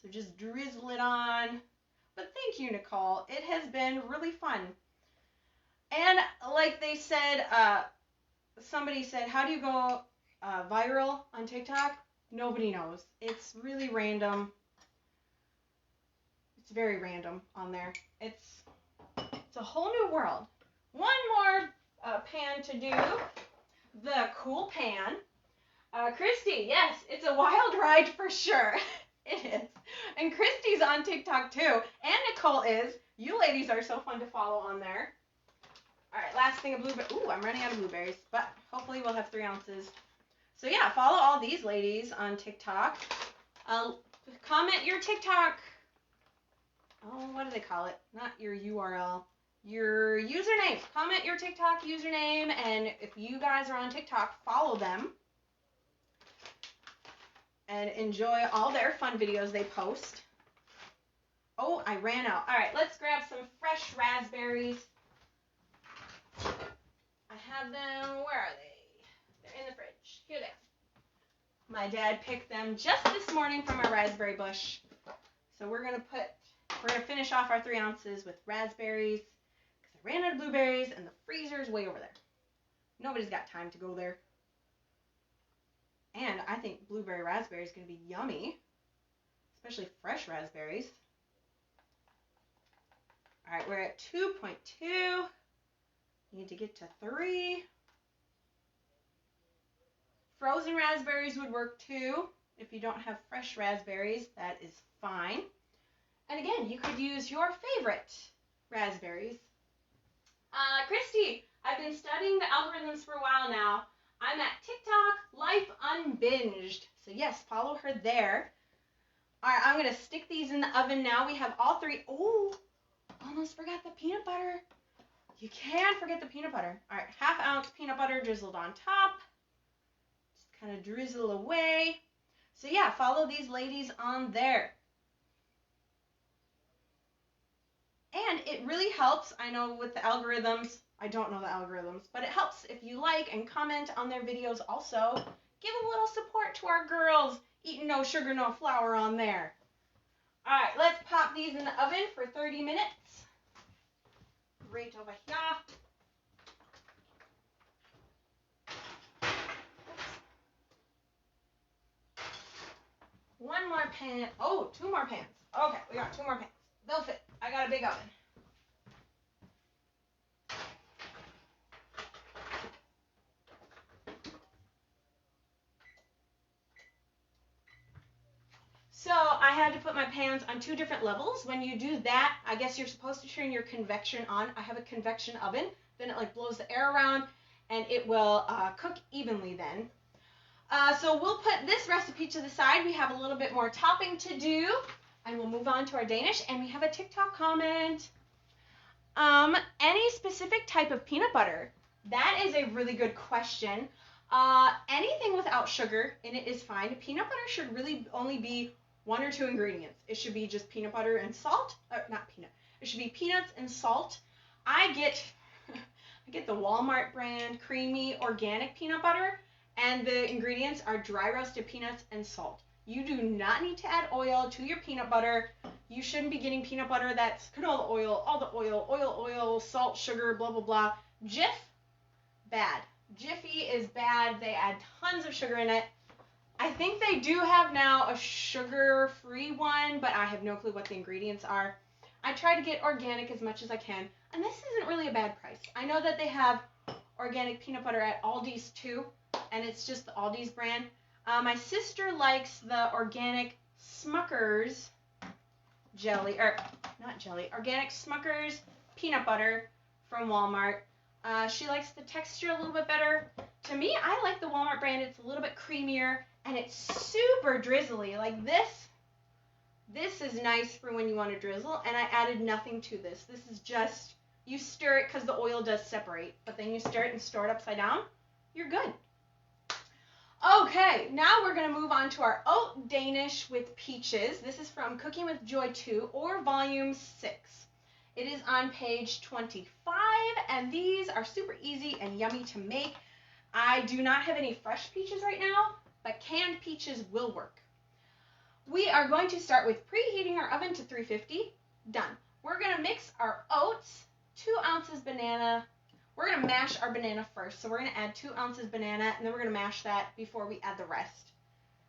So just drizzle it on. But thank you, Nicole. It has been really fun. And like they said, somebody said, how do you go viral on TikTok? Nobody knows. It's really random. It's very random on there. It's a whole new world. One more pan to do. The cool pan. Christy, yes, it's a wild ride for sure. It is. And Christy's on TikTok too. And Nicole is. You ladies are so fun to follow on there. All right, last thing of blueberries. Ooh, I'm running out of blueberries, but hopefully we'll have 3 ounces. So yeah, follow all these ladies on TikTok. Comment your TikTok. Oh, what do they call it? Not your URL. Your username. Comment your TikTok username, and if you guys are on TikTok, follow them. And enjoy all their fun videos they post. Oh, I ran out. All right, let's grab some fresh raspberries. I have them. Where are they? They're in the fridge. Here they are. My dad picked them just this morning from our raspberry bush. So we're gonna finish off our 3 ounces with raspberries because I ran out of blueberries and the freezer's way over there. Nobody's got time to go there. And I think blueberry raspberry is going to be yummy, especially fresh raspberries. All right, we're at 2.2. Need to get to 3. Frozen raspberries would work too. If you don't have fresh raspberries, that is fine. And again, you could use your favorite raspberries. Christy, I've been studying the algorithms for a while now. I'm at TikTok Life Unbinged. So yes, follow her there. All right, I'm going to stick these in the oven now. We have all 3. Oh, almost forgot the peanut butter. You can't forget the peanut butter. All right, 1/2 ounce peanut butter drizzled on top. Just kind of drizzle away. So yeah, follow these ladies on there. And it really helps, I know with the algorithms, I don't know the algorithms, but it helps if you like and comment on their videos also. Give a little support to our girls eating no sugar, no flour on there. All right, let's pop these in the oven for 30 minutes. Right over here. One more pan. Oh, 2 more pans. Okay, we got 2 more pans. They'll fit. I got a big oven. So I had to put my pans on 2 different levels. When you do that, I guess you're supposed to turn your convection on. I have a convection oven. Then it like blows the air around and it will cook evenly then. So we'll put this recipe to the side. We have a little bit more topping to do. And we'll move on to our Danish. And we have a TikTok comment. Any specific type of peanut butter? That is a really good question. Anything without sugar in it is fine. Peanut butter should really only be 1 or 2 ingredients. It should be just peanut butter and salt. It should be peanuts and salt. I get the Walmart brand creamy organic peanut butter, and the ingredients are dry roasted peanuts and salt. You do not need to add oil to your peanut butter. You shouldn't be getting peanut butter that's canola oil, all the oil, salt, sugar, blah, blah, blah. Jif, bad. Jiffy is bad. They add tons of sugar in it. I think they do have now a sugar-free one, but I have no clue what the ingredients are. I try to get organic as much as I can, and this isn't really a bad price. I know that they have organic peanut butter at Aldi's too, and it's just the Aldi's brand. My sister likes the organic Smucker's organic Smucker's peanut butter from Walmart. She likes the texture a little bit better. To me, I like the Walmart brand. It's a little bit creamier, and it's super drizzly. Like this is nice for when you want to drizzle, and I added nothing to this. This is just, you stir it because the oil does separate, but then you stir it and store it upside down. You're good. Okay, now we're going to move on to our oat Danish with peaches. This is from Cooking with Joy 2 or Volume 6. It is on page 25, and these are super easy and yummy to make. I do not have any fresh peaches right now, but canned peaches will work. We are going to start with preheating our oven to 350. Done. We're going to mix our oats, 2 ounces banana. We're going to mash our banana first. So we're going to add 2 ounces banana, and then we're going to mash that before we add the rest.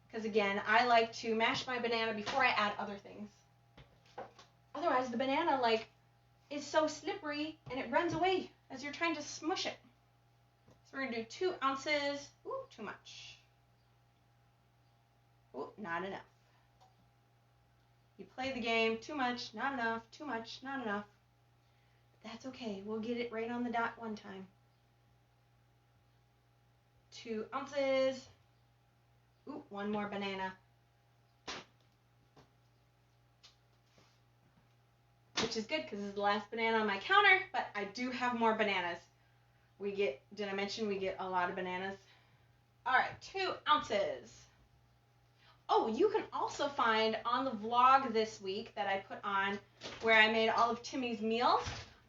Because again, I like to mash my banana before I add other things. Otherwise, the banana is so slippery and it runs away as you're trying to smush it. So we're going to do 2 ounces. Ooh, too much. Ooh, not enough. You play the game, too much, not enough, too much, not enough. That's okay, we'll get it right on the dot one time. 2 ounces. Ooh, 1 more banana. Which is good because this is the last banana on my counter, but I do have more bananas. Did I mention we get a lot of bananas? All right, 2 ounces. Oh, you can also find on the vlog this week that I put on where I made all of Timmy's meals,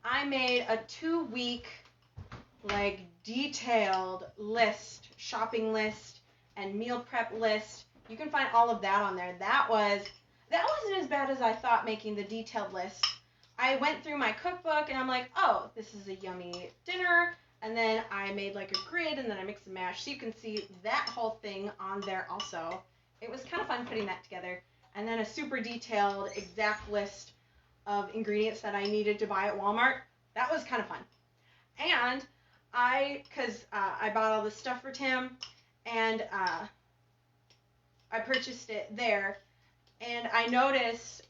I made a 2-week detailed list, shopping list and meal prep list. You can find all of that on there. That wasn't as bad as I thought making the detailed list. I went through my cookbook and I'm like, oh, this is a yummy dinner. And then I made a grid and then I mixed and mashed. So you can see that whole thing on there also. It was kind of fun putting that together. And then a super detailed exact list of ingredients that I needed to buy at Walmart. That was kind of fun. And because I bought all this stuff for Tim, and I purchased it there, and I noticed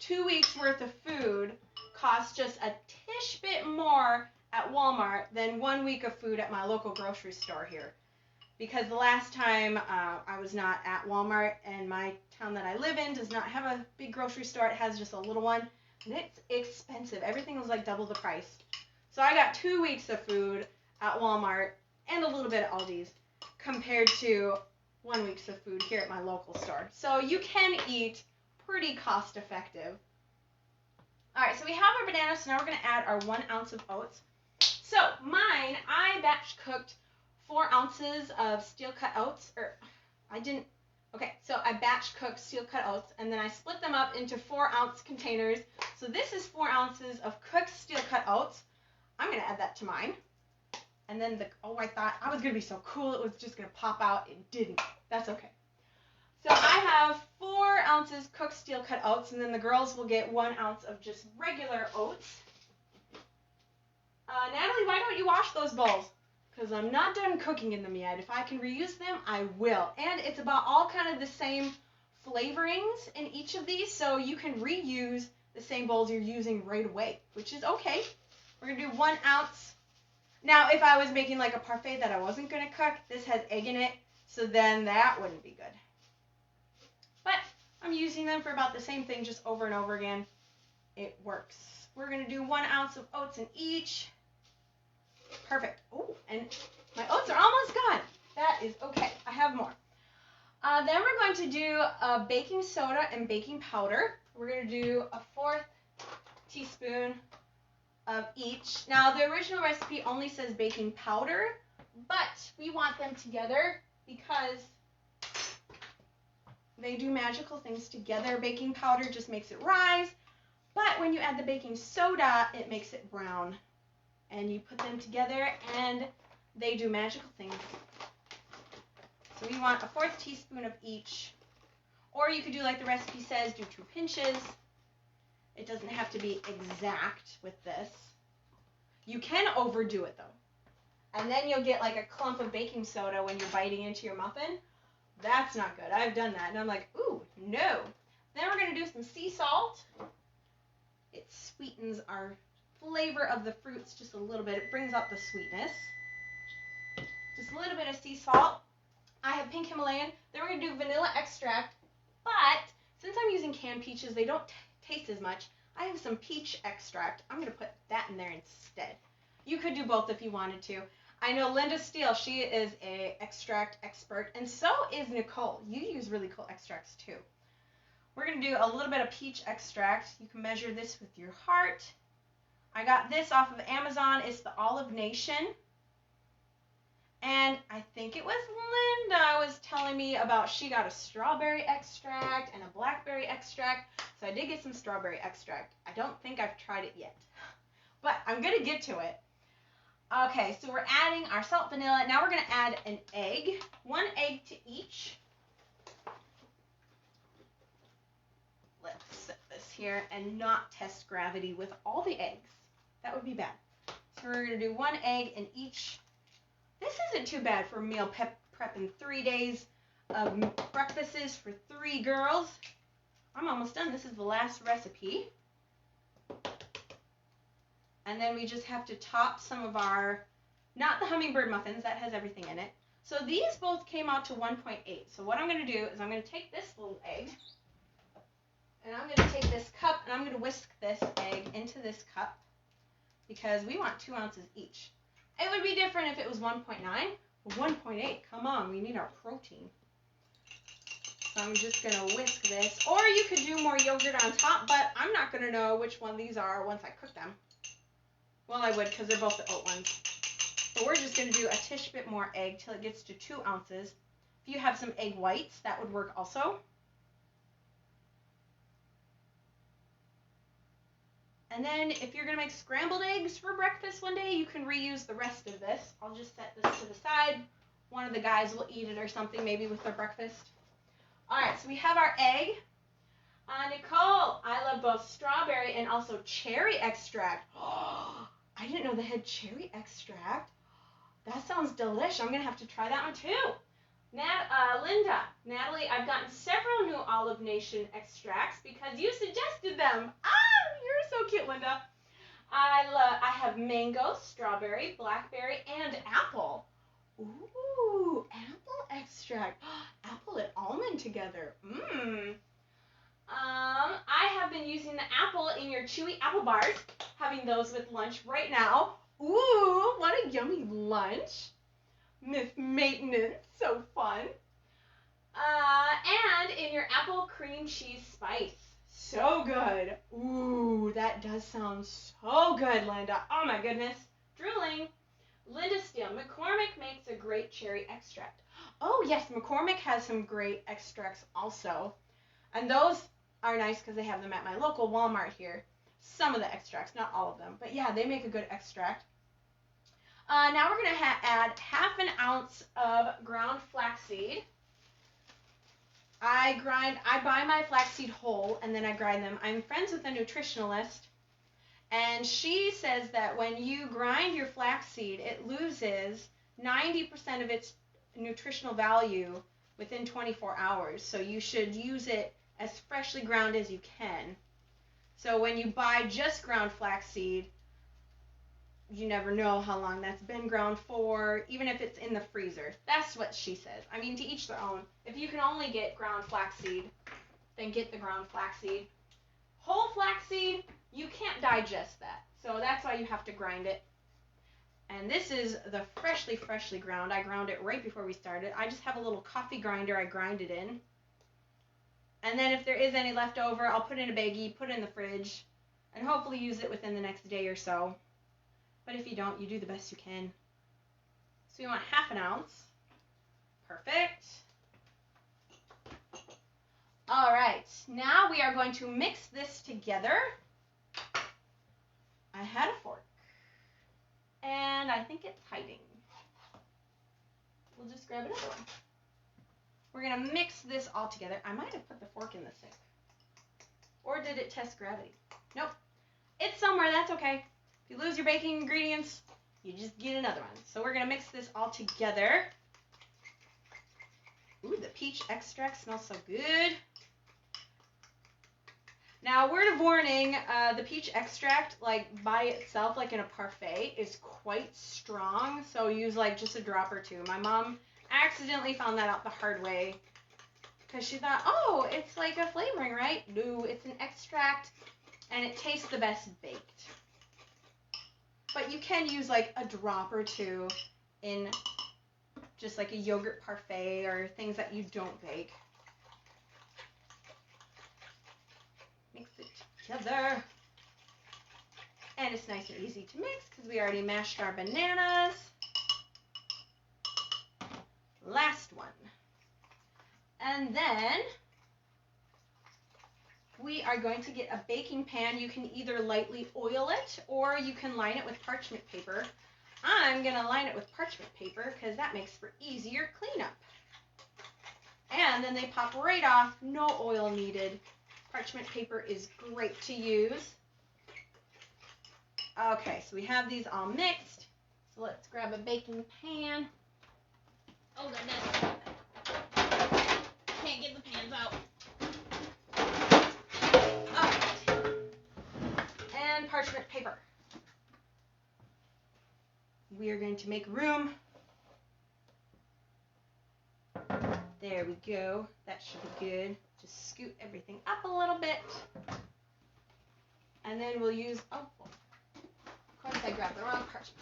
2 weeks worth of food costs just a tish bit more at Walmart than 1 week of food at my local grocery store here. Because the last time I was not at Walmart, and my town that I live in does not have a big grocery store. It has just a little one, and it's expensive. Everything was double the price. So I got 2 weeks of food at Walmart and a little bit at Aldi's compared to 1 week's of food here at my local store. So you can eat pretty cost effective. All right, so we have our bananas, so now we're going to add our 1 ounce of oats. So mine, I batch cooked 4 ounces of steel cut oats, so I batch cooked steel cut oats, and then I split them up into 4 ounce containers. So this is 4 ounces of cooked steel cut oats. I'm going to add that to mine. And then I thought I was going to be so cool, it was just going to pop out. It didn't. That's okay. So I have 4 ounces cooked steel cut oats, and then the girls will get 1 ounce of just regular oats. Natalie, why don't you wash those bowls? Because I'm not done cooking in them yet. If I can reuse them, I will. And it's about all kind of the same flavorings in each of these, so you can reuse the same bowls you're using right away, which is okay. We're going to do 1 ounce. Now, if I was making a parfait that I wasn't going to cook, this has egg in it, so then that wouldn't be good. But I'm using them for about the same thing, just over and over again. It works. We're going to do 1 ounce of oats in each. Perfect. Oh, and my oats are almost gone. That is okay. I have more. Then we're going to do baking soda and baking powder. We're going to do a 1/4 teaspoon of each. Now, the original recipe only says baking powder, but we want them together because they do magical things together. Baking powder just makes it rise, but when you add the baking soda, it makes it brown. And you put them together, and they do magical things. So we want a 1/4 teaspoon of each. Or you could do like the recipe says, do 2 pinches. It doesn't have to be exact with this. You can overdo it, though. And then you'll get a clump of baking soda when you're biting into your muffin. That's not good. I've done that, and I'm like, ooh, no. Then we're going to do some sea salt. It sweetens our flavor of the fruits just a little bit. It brings out the sweetness. Just a little bit of sea salt. I have pink Himalayan. Then we're going to do vanilla extract. But since I'm using canned peaches, they don't taste as much. I have some peach extract. I'm going to put that in there instead. You could do both if you wanted to. I know Linda Steele, she is an extract expert, and so is Nicole. You use really cool extracts too. We're going to do a little bit of peach extract. You can measure this with your heart. I got this off of Amazon. It's the Olive Nation. And I think it was Linda was telling me about she got a strawberry extract and a blackberry extract. So I did get some strawberry extract. I don't think I've tried it yet, but I'm going to get to it. Okay, so we're adding our salt, vanilla. Now we're going to add an egg, 1 egg to each. Let's set this here and not test gravity with all the eggs. That would be bad. So we're going to do 1 egg in each. This isn't too bad for meal prep in 3 days of breakfasts for 3 girls. I'm almost done. This is the last recipe. And then we just have to top some of our, not the hummingbird muffins, that has everything in it. So these both came out to 1.8. So what I'm going to do is I'm going to take this little egg, and I'm going to take this cup, and I'm going to whisk this egg into this cup, because we want 2 ounces each. It would be different if it was 1.9, but 1.8, come on, we need our protein. So I'm just going to whisk this, or you could do more yogurt on top, but I'm not going to know which one these are once I cook them. Well, I would, because they're both the oat ones. But we're just going to do a tish bit more egg till it gets to 2 ounces. If you have some egg whites, that would work also. And then if you're going to make scrambled eggs for breakfast one day, you can reuse the rest of this. I'll just set this to the side. One of the guys will eat it or something, maybe with their breakfast. All right, so we have our egg. Nicole, I love both strawberry and also cherry extract. I didn't know they had cherry extract. That sounds delish. I'm going to have to try that one too. Linda, Natalie, I've gotten several new Olive Nation extracts because you suggested them. You're so cute, Linda. I have mango, strawberry, blackberry, and apple. Ooh, apple extract. Apple and almond together. I have been using the apple in your chewy apple bars, having those with lunch right now. Ooh, what a yummy lunch. Miss Maintenance, so fun. And in your apple cream cheese spice. So good. Ooh, that does sound so good, Linda. Oh my goodness. Drooling. Linda Steele, McCormick makes a great cherry extract. Oh yes, McCormick has some great extracts also. And those are nice because they have them at my local Walmart here. Some of the extracts, not all of them. But yeah, they make a good extract. Now we're going to add 1/2 ounce of ground flaxseed. I buy my flaxseed whole and then I grind them. I'm friends with a nutritionalist, and she says that when you grind your flaxseed, it loses 90% of its nutritional value within 24 hours. So you should use it as freshly ground as you can. So when you buy just ground flaxseed, you never know how long that's been ground for, even if it's in the freezer. That's what she says. I mean, to each their own. If you can only get ground flaxseed, then get the ground flaxseed. Whole flaxseed, you can't digest that. So that's why you have to grind it. And this is the freshly ground. I ground it right before we started. I just have a little coffee grinder I grind it in. And then if there is any left over, I'll put it in a baggie, put it in the fridge, and hopefully use it within the next day or so. But if you don't, you do the best you can. So you want 1/2 ounce. Perfect. All right, now we are going to mix this together. I had a fork, and I think it's hiding. We'll just grab another one. We're going to mix this all together. I might have put the fork in the sink. Or did it test gravity? Nope. It's somewhere. That's okay. If you lose your baking ingredients, you just get another one. So we're going to mix this all together. Ooh, the peach extract smells so good. Now, word of warning, the peach extract, like by itself, like in a parfait, is quite strong. So use like just a drop or 2. My mom accidentally found that out the hard way because she thought, oh, it's like a flavoring, right? No, it's an extract, and it tastes the best baked. But you can use like a drop or 2 in just like a yogurt parfait or things that you don't bake. Mix it together. And it's nice and easy to mix because we already mashed our bananas. last one. And then we are going to get a baking pan. You can either lightly oil it or you can line it with parchment paper. I'm going to line it with parchment paper because that makes for easier cleanup. And then they pop right off, no oil needed. Parchment paper is great to use. Okay, so we have these all mixed. So let's grab a baking pan. Oh goodness. Can't get the pans out. Alright. And parchment paper. We are going to make room. There we go. That should be good. Just scoot everything up a little bit. And then we'll use, oh, of course I grabbed the wrong parchment.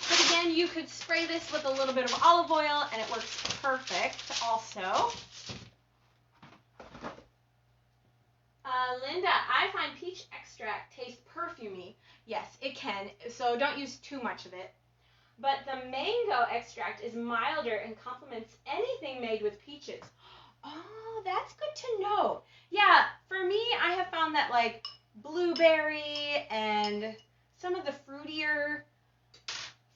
But again, you could spray this with a little bit of olive oil and it works perfect also. Linda, I find peach extract tastes perfumey. Yes, it can, so don't use too much of it. But the mango extract is milder and complements anything made with peaches. Oh, that's good to know. Yeah, for me, I have found that like blueberry and some of the fruitier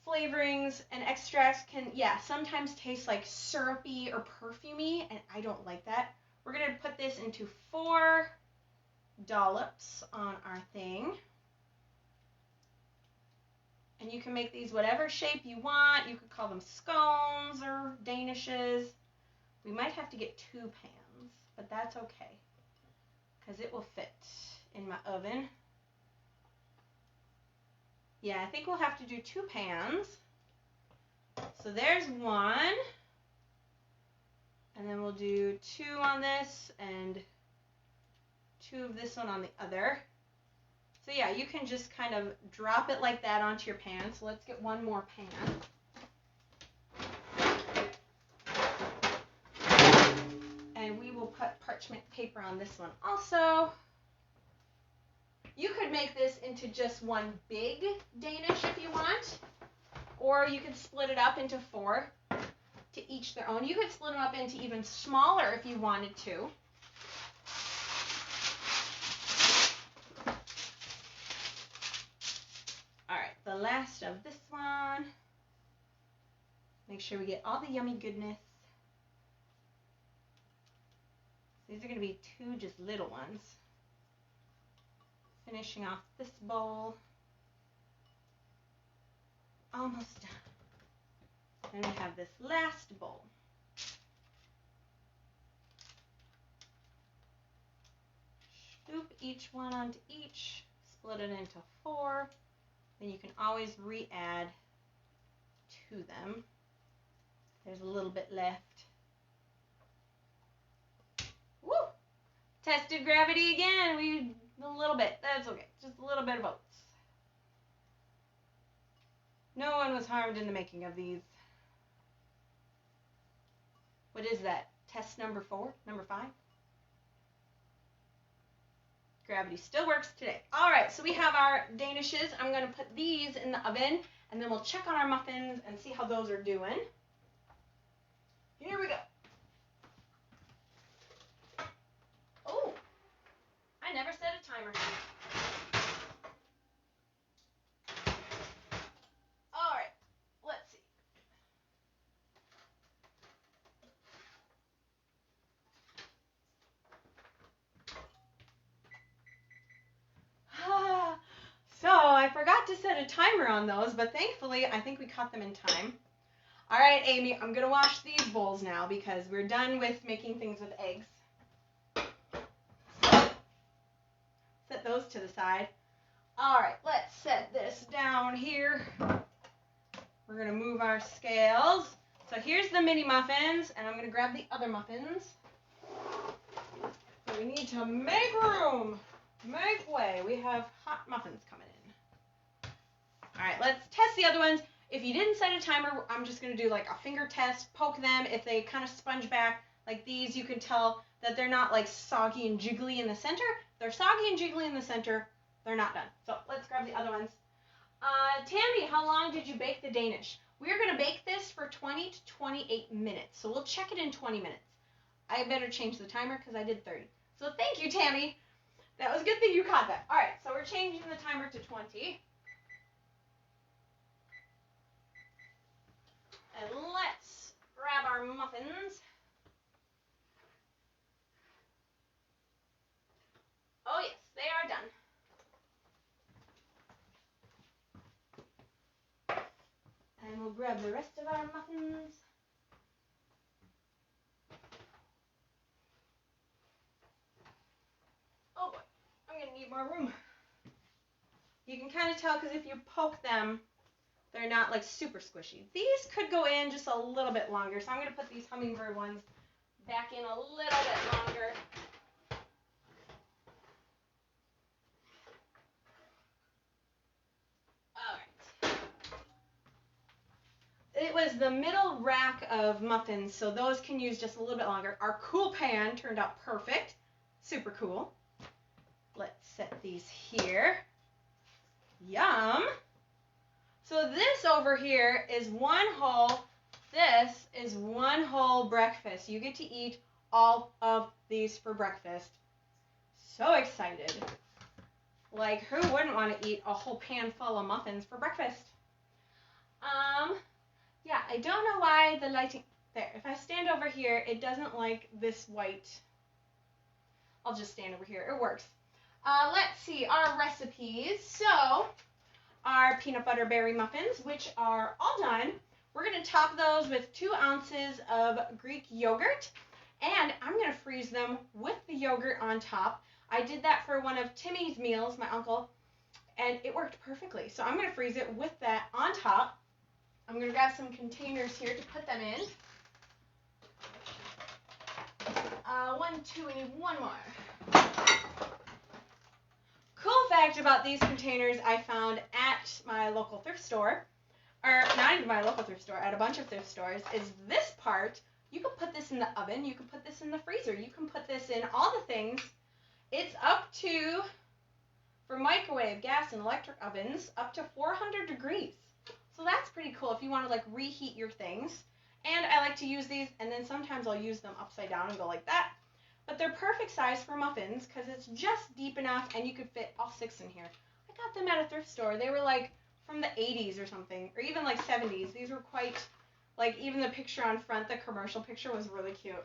flavorings and extracts can, sometimes taste like syrupy or perfumey, and I don't like that. We're going to put this into 4 dollops on our thing. And you can make these whatever shape you want. You could call them scones or danishes. We might have to get 2 pans, but that's okay because it will fit in my oven. Yeah, I think we'll have to do 2 pans. So there's 1. And then we'll do 2 on this and 2 of this one on the other. So yeah, you can just kind of drop it like that onto your pan. So let's get 1 more pan. And we will put parchment paper on this one also. You could make this into just 1 big Danish if you want. Or you could split it up into 4 to each their own. You could split them up into even smaller if you wanted to. The last of this one. Make sure we get all the yummy goodness. These are going to be 2 just little ones. Finishing off this bowl. Almost done. And we have this last bowl. Scoop each one onto each. Split it into 4. Then you can always re-add to them. There's a little bit left. Woo! Tested gravity again. A little bit. That's okay. Just a little bit of oats. No one was harmed in the making of these. What is that? Test number 4? Number 5? Gravity still works today. All right, so we have our danishes. I'm going to put these in the oven, and then we'll check on our muffins and see how those are doing. Here we go. Oh, I never set a timer. All right, let's see. So I forgot to set a timer on those, but thankfully I think we caught them in time. All right, Amy, I'm going to wash these bowls now because we're done with making things with eggs. Set those to the side. All right, let's set this down here. We're going to move our scales. So here's the mini muffins, and I'm going to grab the other muffins. So we need to make room. Make way. We have hot muffins coming in. All right, let's test the other ones. If you didn't set a timer, I'm just going to do like a finger test, poke them. If they kind of sponge back like these, you can tell that they're not like soggy and jiggly in the center. If they're soggy and jiggly in the center, they're not done. So let's grab the other ones. Tammy, how long did you bake the Danish? We're going to bake this for 20 to 28 minutes. So we'll check it in 20 minutes. I better change the timer because I did 30. So thank you, Tammy. That was a good thing you caught that. All right, so we're changing the timer to 20. And let's grab our muffins. Oh yes, they are done. And we'll grab the rest of our muffins. Oh boy, I'm gonna need more room. You can kind of tell because if you poke them, they're not like super squishy. These could go in just a little bit longer, so I'm gonna put these hummingbird ones back in a little bit longer. It was the middle rack of muffins, so those can use just a little bit longer. Our cool pan turned out perfect. Super cool. Let's set these here. Yum. So this over here is one whole breakfast. You get to eat all of these for breakfast. So excited. Like, who wouldn't want to eat a whole pan full of muffins for breakfast? Yeah, I don't know why the lighting, there, if I stand over here, it doesn't like this white. I'll just stand over here, it works. Let's see, our recipes. So, our peanut butter berry muffins, which are all done. We're going to top those with 2 ounces of Greek yogurt, and I'm going to freeze them with the yogurt on top. I did that for one of Timmy's meals, my uncle, and it worked perfectly. So I'm going to freeze it with that on top. I'm going to grab some containers here to put them in. 1, 2, we need one more. Cool fact about these containers I found at my local thrift store, or not even my local thrift store, at a bunch of thrift stores, is this part. You can put this in the oven, you can put this in the freezer, you can put this in all the things. It's up to, for microwave, gas, and electric ovens, up to 400 degrees. So that's pretty cool if you want to like reheat your things. And I like to use these, and then sometimes I'll use them upside down and go like that. But they're perfect size for muffins because it's just deep enough and you could fit all 6 in here. I got them at a thrift store. They were like from the 80s or something, or even like 70s. These were quite, like even the picture on front, the commercial picture was really cute.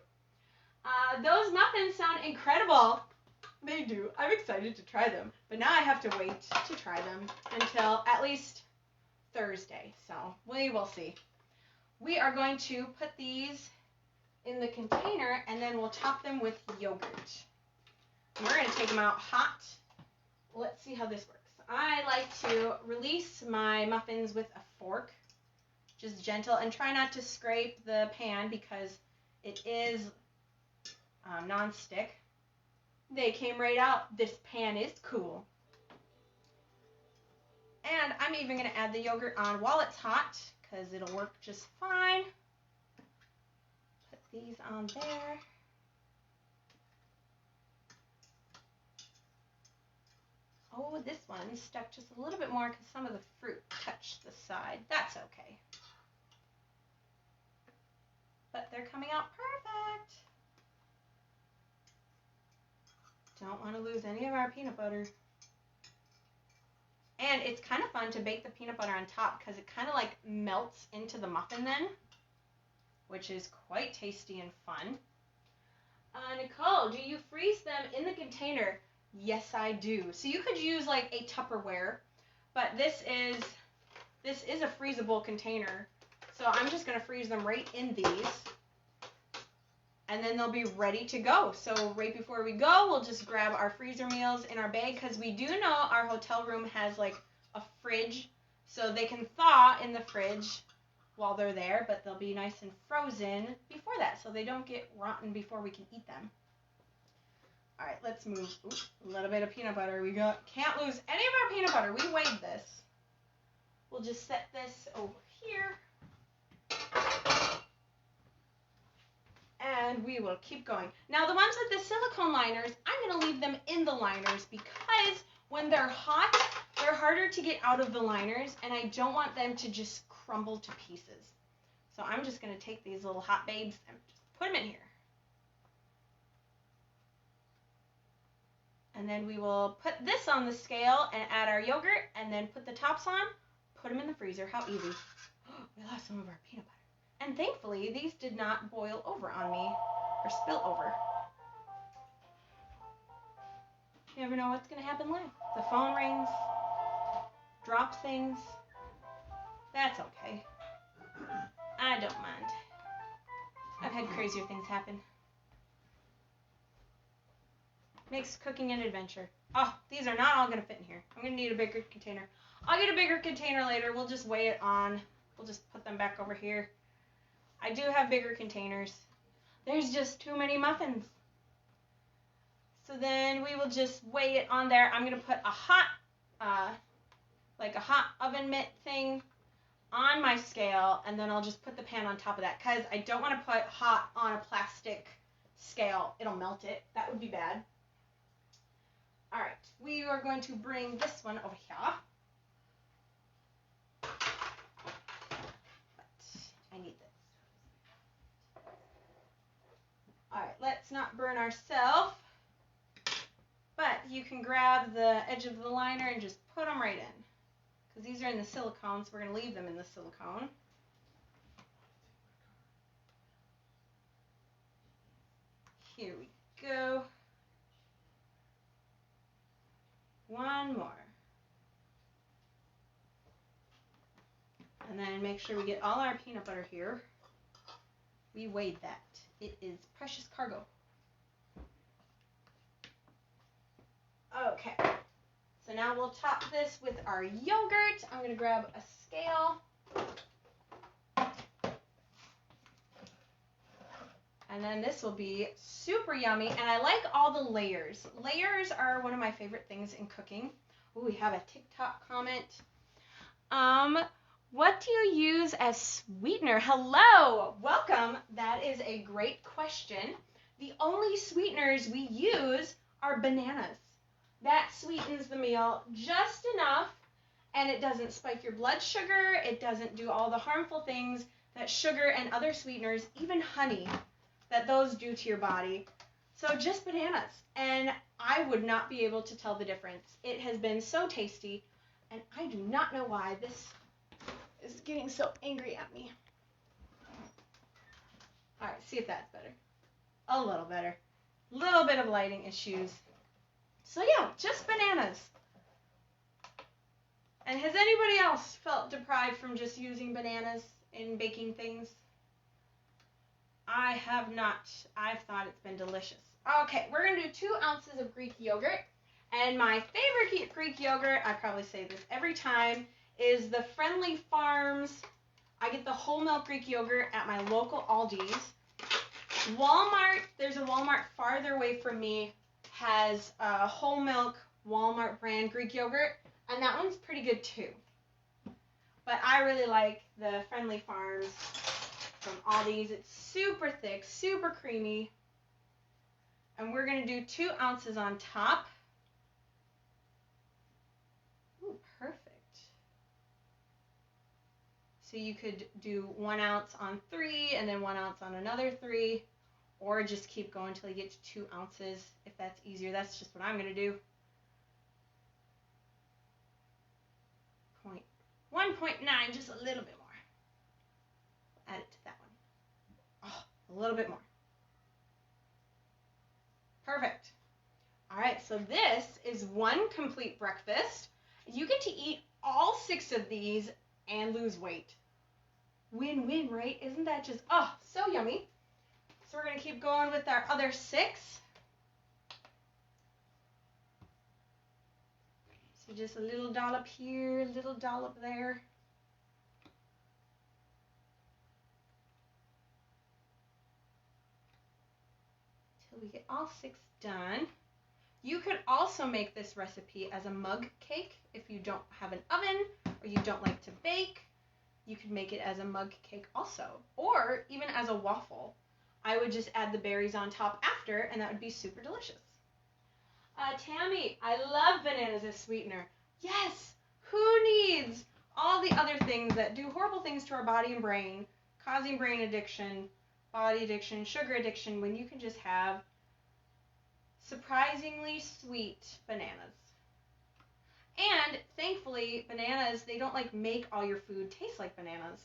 Those muffins sound incredible. They do. I'm excited to try them. But now I have to wait to try them until at least Thursday, so we will see. We are going to put these in the container and then we'll top them with yogurt. And we're going to take them out hot. Let's see how this works. I like to release my muffins with a fork, just gentle, and try not to scrape the pan because it is non-stick. They came right out. This pan is cool. And I'm even going to add the yogurt on while it's hot because it'll work just fine. Put these on there. Oh, this one stuck just a little bit more because some of the fruit touched the side. That's okay. But they're coming out perfect. Don't want to lose any of our peanut butter. And it's kind of fun to bake the peanut butter on top because it kind of like melts into the muffin then, which is quite tasty and fun. Nicole, do you freeze them in the container? Yes, I do. So you could use like a Tupperware, but this is a freezable container. So I'm just going to freeze them right in these. And then they'll be ready to go. So right before we go, we'll just grab our freezer meals in our bag because we do know our hotel room has like a fridge. So they can thaw in the fridge while they're there, but they'll be nice and frozen before that so they don't get rotten before we can eat them. All right, let's move. Ooh, a little bit of peanut butter. We can't lose any of our peanut butter. We weighed this. We'll just set this over here. And we will keep going. Now the ones with the silicone liners, I'm going to leave them in the liners because when they're hot, they're harder to get out of the liners and I don't want them to just crumble to pieces. So I'm just going to take these little hot babes and just put them in here. And then we will put this on the scale and add our yogurt and then put the tops on, put them in the freezer. How easy. We lost some of our peanut butter. And thankfully, these did not boil over on me or spill over. You never know what's going to happen live. The phone rings, drop things. That's okay. I don't mind. I've had crazier things happen. Makes cooking an adventure. Oh, these are not all going to fit in here. I'm going to need a bigger container. I'll get a bigger container later. We'll just weigh it on. We'll just put them back over here. I do have bigger containers. There's just too many muffins. So then we will just weigh it on there. I'm going to put a hot, like a hot oven mitt thing on my scale, and then I'll just put the pan on top of that because I don't want to put hot on a plastic scale. It'll melt it. That would be bad. All right, we are going to bring this one over here. But I need this. All right, let's not burn ourselves. But you can grab the edge of the liner and just put them right in. Because these are in the silicone, so we're going to leave them in the silicone. Here we go. One more. And then make sure we get all our peanut butter here. We weighed that. It is precious cargo. Okay. So now we'll top this with our yogurt. I'm going to grab a scale. And then this will be super yummy. And I like all the layers. Layers are one of my favorite things in cooking. Ooh, we have a TikTok comment. What do you use as sweetener? Hello, welcome. That is a great question. The only sweeteners we use are bananas. That sweetens the meal just enough, and it doesn't spike your blood sugar. It doesn't do all the harmful things that sugar and other sweeteners, even honey, that those do to your body. So just bananas. And I would not be able to tell the difference. It has been so tasty, and I do not know why this is getting so angry at me. All right, see if that's better. A little better. Little bit of lighting issues. So yeah, just bananas. And has anybody else felt deprived from just using bananas in baking things? I have not. I've thought it's been delicious. Okay, we're going to do 2 ounces of Greek yogurt. And my favorite Greek yogurt, I probably say this every time, is the Friendly Farms. I get the whole milk Greek yogurt at my local Aldi's. Walmart, there's a Walmart farther away from me, has a whole milk Walmart brand Greek yogurt, and that one's pretty good too. But I really like the Friendly Farms from Aldi's. It's super thick, super creamy. And we're going to do 2 ounces on top. Ooh, perfect. So you could do 1 ounce on 3 and then 1 ounce on another 3. Or just keep going until you get to 2 ounces if that's easier. That's just what I'm going to do. 1.9, just a little bit more. Add it to that one. Oh, a little bit more. Perfect. All right, so this is 1 complete breakfast. You get to eat all 6 of these and lose weight. Win-win, right? Isn't that just, so yummy. So we're going to keep going with our other 6. So just a little dollop here, a little dollop there. Till we get all 6 done. You could also make this recipe as a mug cake if you don't have an oven or you don't like to bake. You could make it as a mug cake also, or even as a waffle. I would just add the berries on top after, and that would be super delicious. Tammy, I love bananas as sweetener. Yes, who needs all the other things that do horrible things to our body and brain, causing brain addiction, body addiction, sugar addiction, when you can just have surprisingly sweet bananas. And thankfully, bananas, they don't like make all your food taste like bananas.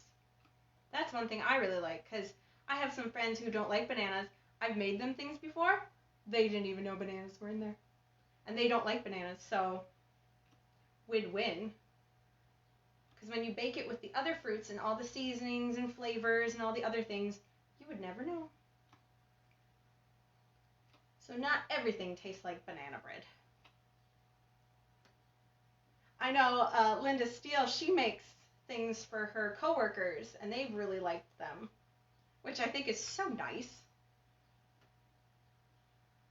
That's one thing I really like, because I have some friends who don't like bananas. I've made them things before. They didn't even know bananas were in there. And they don't like bananas, so win-win. Because when you bake it with the other fruits and all the seasonings and flavors and all the other things, you would never know. So not everything tastes like banana bread. I know Linda Steele, she makes things for her coworkers, and they've really liked them, which I think is so nice.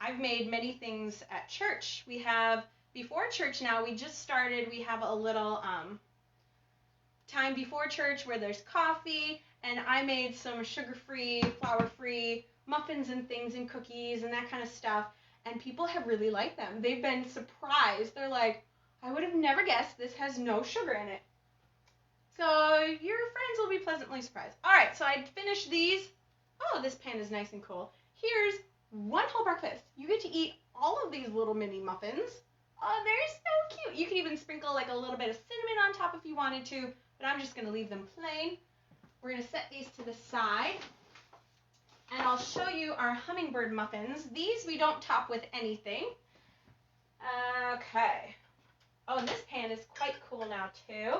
I've made many things at church. We have, before church now, we just started, we have a little time before church where there's coffee, and I made some sugar-free, flour-free muffins and things and cookies and that kind of stuff, and people have really liked them. They've been surprised. They're like, I would have never guessed this has no sugar in it. So your friends will be pleasantly surprised. All right, so I finished these. Oh, this pan is nice and cool. Here's one whole breakfast. You get to eat all of these little mini muffins. Oh, they're so cute. You can even sprinkle like a little bit of cinnamon on top if you wanted to, but I'm just going to leave them plain. We're going to set these to the side, and I'll show you our hummingbird muffins. These we don't top with anything. Okay. Oh, and this pan is quite cool now too.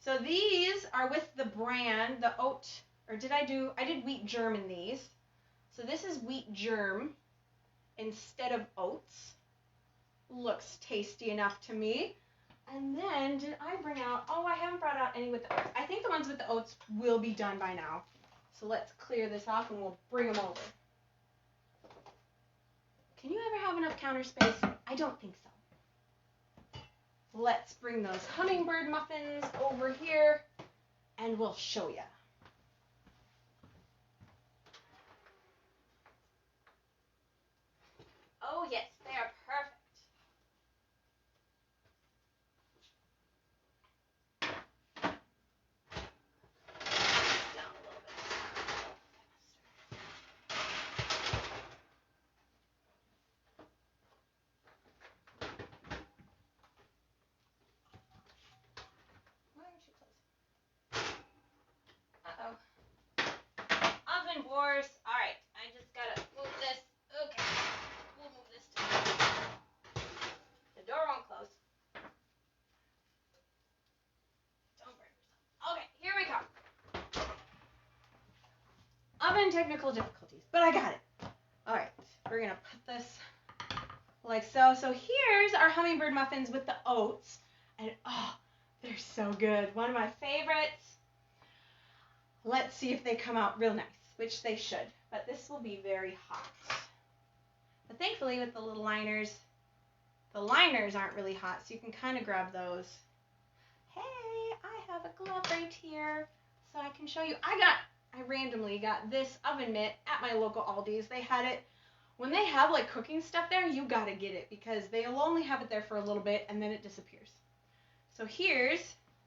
So these are with the brand, the oat, or I did wheat germ in these. So this is wheat germ instead of oats. Looks tasty enough to me. And then, did I bring out, oh, I haven't brought out any with the oats. I think the ones with the oats will be done by now. So let's clear this off and we'll bring them over. Can you ever have enough counter space? I don't think so. Let's bring those hummingbird muffins over here and we'll show you. Oh yes, they are perfect. Down a little bit. Why aren't you closing? Uh-oh. Oven wars. All right, I just gotta move this. Okay, we'll move this to the door won't close. Don't burn yourself. Okay, here we go. Oven technical difficulties, but I got it. All right, we're gonna put this like so. So here's our hummingbird muffins with the oats, and oh, they're so good. One of my favorites. Let's see if they come out real nice, which they should, but this will be very hot. But thankfully with the little liners aren't really hot, so you can kind of grab those. Hey, I have a glove right here, so I can show you. I randomly got this oven mitt at my local Aldi's. They had it, when they have like cooking stuff there, you gotta get it because they'll only have it there for a little bit and then it disappears. So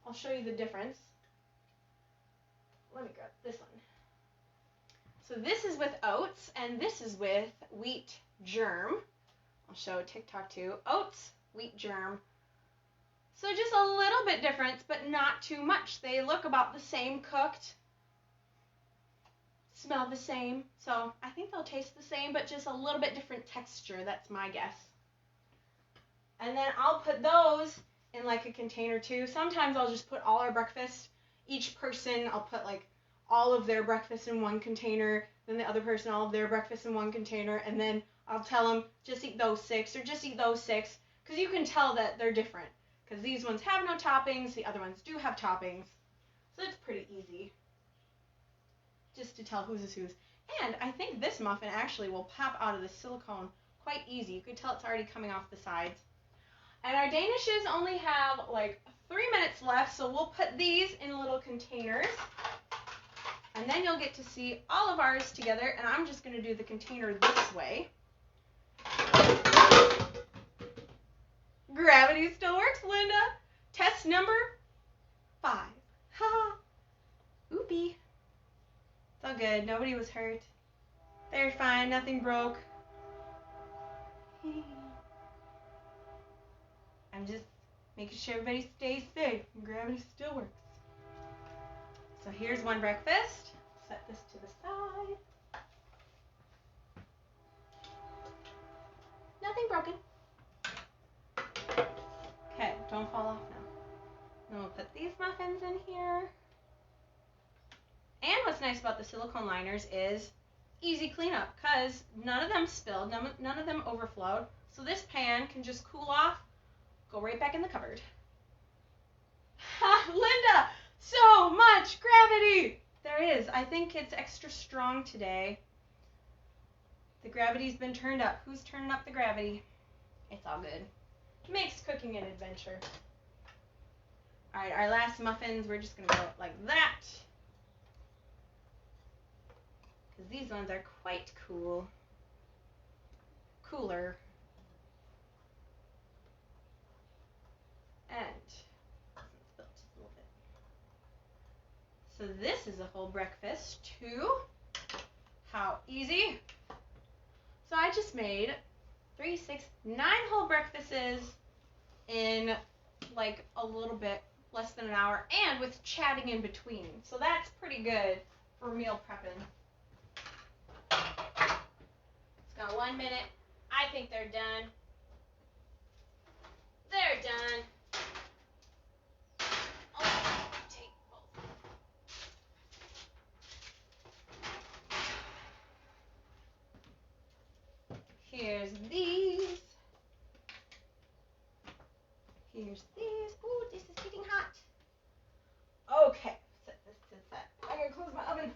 I'll show you the difference. Let me grab this one. So this is with oats and this is with wheat germ. I'll show TikTok too. Oats, wheat germ. So just a little bit different, but not too much. They look about the same cooked. Smell the same. So I think they'll taste the same, but just a little bit different texture. That's my guess. And then I'll put those in like a container too. Sometimes I'll just put all our breakfast. Each person, I'll put like all of their breakfast in one container, then the other person all of their breakfast in one container, and then I'll tell them just eat those 6 or just eat those 6, because you can tell that they're different. Because these ones have no toppings, the other ones do have toppings. So it's pretty easy just to tell whose is whose. And I think this muffin actually will pop out of the silicone quite easy. You can tell it's already coming off the sides. And our Danishes only have like 3 minutes left, so we'll put these in little containers. And then you'll get to see all of ours together, and I'm just going to do the container this way. Gravity still works, Linda. Test number good. Nobody was hurt. They're fine. Nothing broke. I'm just making sure everybody stays safe and gravity still works. So here's one breakfast. Set this to the side. Nothing broken. Okay, don't fall off now. Then we'll put these muffins in here. And what's nice about the silicone liners is easy cleanup because none of them spilled, none of them overflowed. So this pan can just cool off, go right back in the cupboard. Ha, Linda, so much gravity. There is. I think it's extra strong today. The gravity's been turned up. Who's turning up the gravity? It's all good. Makes cooking an adventure. All right, our last muffins, we're just going to go like that. Because these ones are quite cool. Cooler. And spill just a little bit. So this is a whole breakfast too. How easy. So I just made 3, 6, 9 whole breakfasts in like a little bit less than an hour and with chatting in between. So that's pretty good for meal prepping. It's got 1 minute. I think they're done. They're done. Oh, take both. Here's these. Here's these. Ooh, this is getting hot. Okay, set this to the side. I gotta close my oven.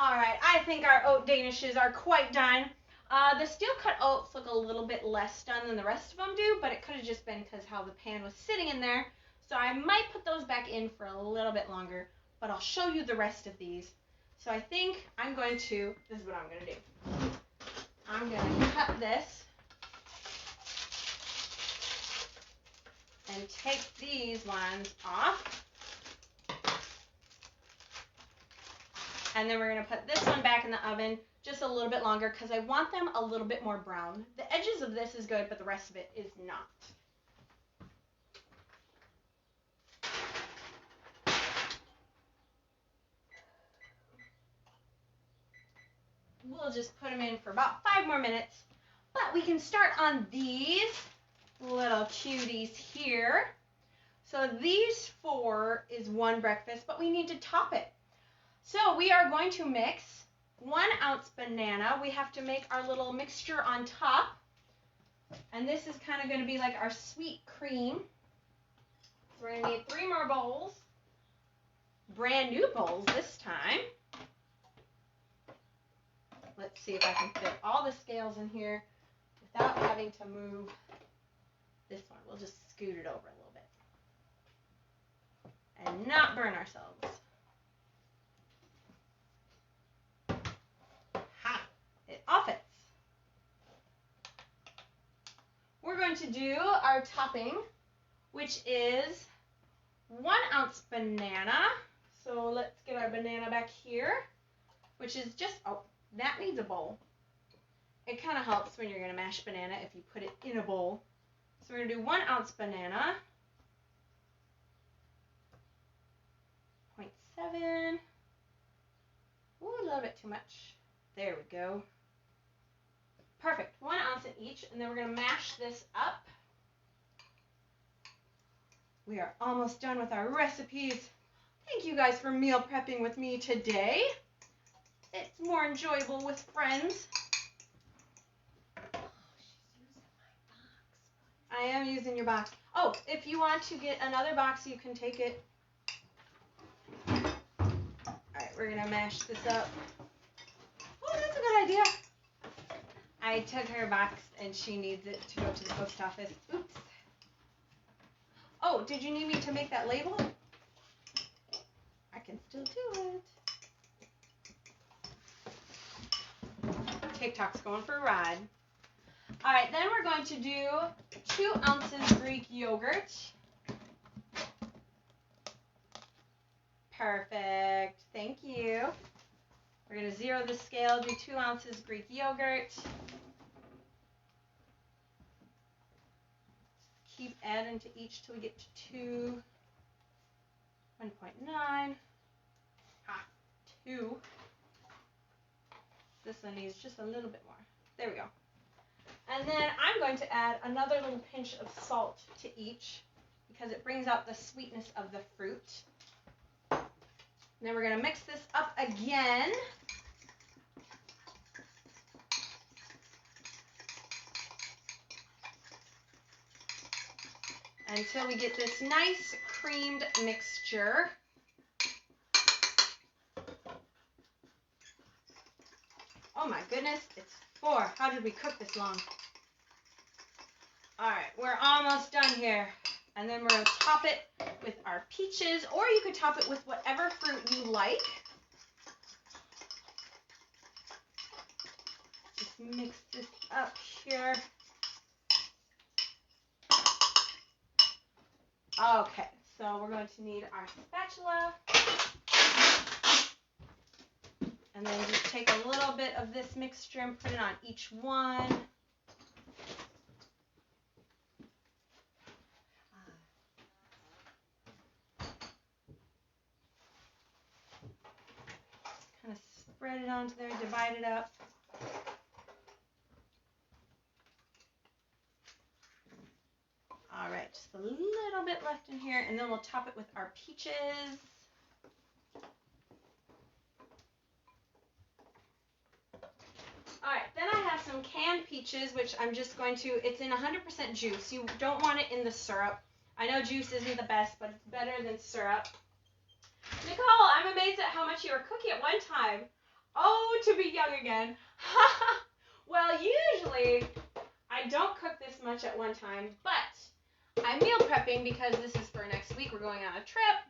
Alright, I think our oat danishes are quite done. The steel cut oats look a little bit less done than the rest of them do, but it could have just been because how the pan was sitting in there. So I might put those back in for a little bit longer, but I'll show you the rest of these. So I think I'm going to, this is what I'm going to do. I'm going to cut this and take these ones off. And then we're going to put this one back in the oven just a little bit longer because I want them a little bit more brown. The edges of this is good, but the rest of it is not. We'll just put them in for about 5 more minutes. But we can start on these little cuties here. So these 4 is one breakfast, but we need to top it. So we are going to mix 1 ounce banana. We have to make our little mixture on top. And this is kind of going to be like our sweet cream. So we're going to need 3 more bowls. Brand new bowls this time. Let's see if I can fit all the scales in here without having to move this one. We'll just scoot it over a little bit and not burn ourselves. Ha! It all fits. We're going to do our topping, which is 1 ounce banana. So let's get our banana back here, which is just, oh, that needs a bowl. It kind of helps when you're going to mash banana if you put it in a bowl. So we're going to do 1 ounce banana. 0.7. Ooh, a little bit too much. There we go. Perfect. 1 ounce in each. And then we're going to mash this up. We are almost done with our recipes. Thank you guys for meal prepping with me today. It's more enjoyable with friends. I am using your box. Oh, if you want to get another box, you can take it. Alright, we're going to mash this up. Oh, that's a good idea. I took her box and she needs it to go to the post office. Oops. Oh, did you need me to make that label? I can still do it. TikTok's going for a ride. All right, then we're going to do 2 ounces Greek yogurt. Perfect. Thank you. We're going to zero the scale, do 2 ounces Greek yogurt. Keep adding to each till we get to 2. 1.9. 2. This one needs just a little bit more. There we go. And then I'm going to add another little pinch of salt to each because it brings out the sweetness of the fruit. And then we're going to mix this up again. Until we get this nice creamed mixture. Oh my goodness, it's 4. How did we cook this long? All right, we're almost done here. And then we're going to top it with our peaches, or you could top it with whatever fruit you like. Just mix this up here. Okay, so we're going to need our spatula. And then just take a little bit of this mixture and put it on each one. Kind of spread it onto there, divide it up. All right, just a little bit left in here, and then we'll top it with our peaches. All right, then I have some canned peaches, which I'm just going to, it's in 100% juice. You don't want it in the syrup. I know juice isn't the best, but it's better than syrup. Nicole, I'm amazed at how much you were cooking at one time. Oh, to be young again. Well, usually I don't cook this much at one time, but I'm meal prepping because this is for next week. We're going on a trip.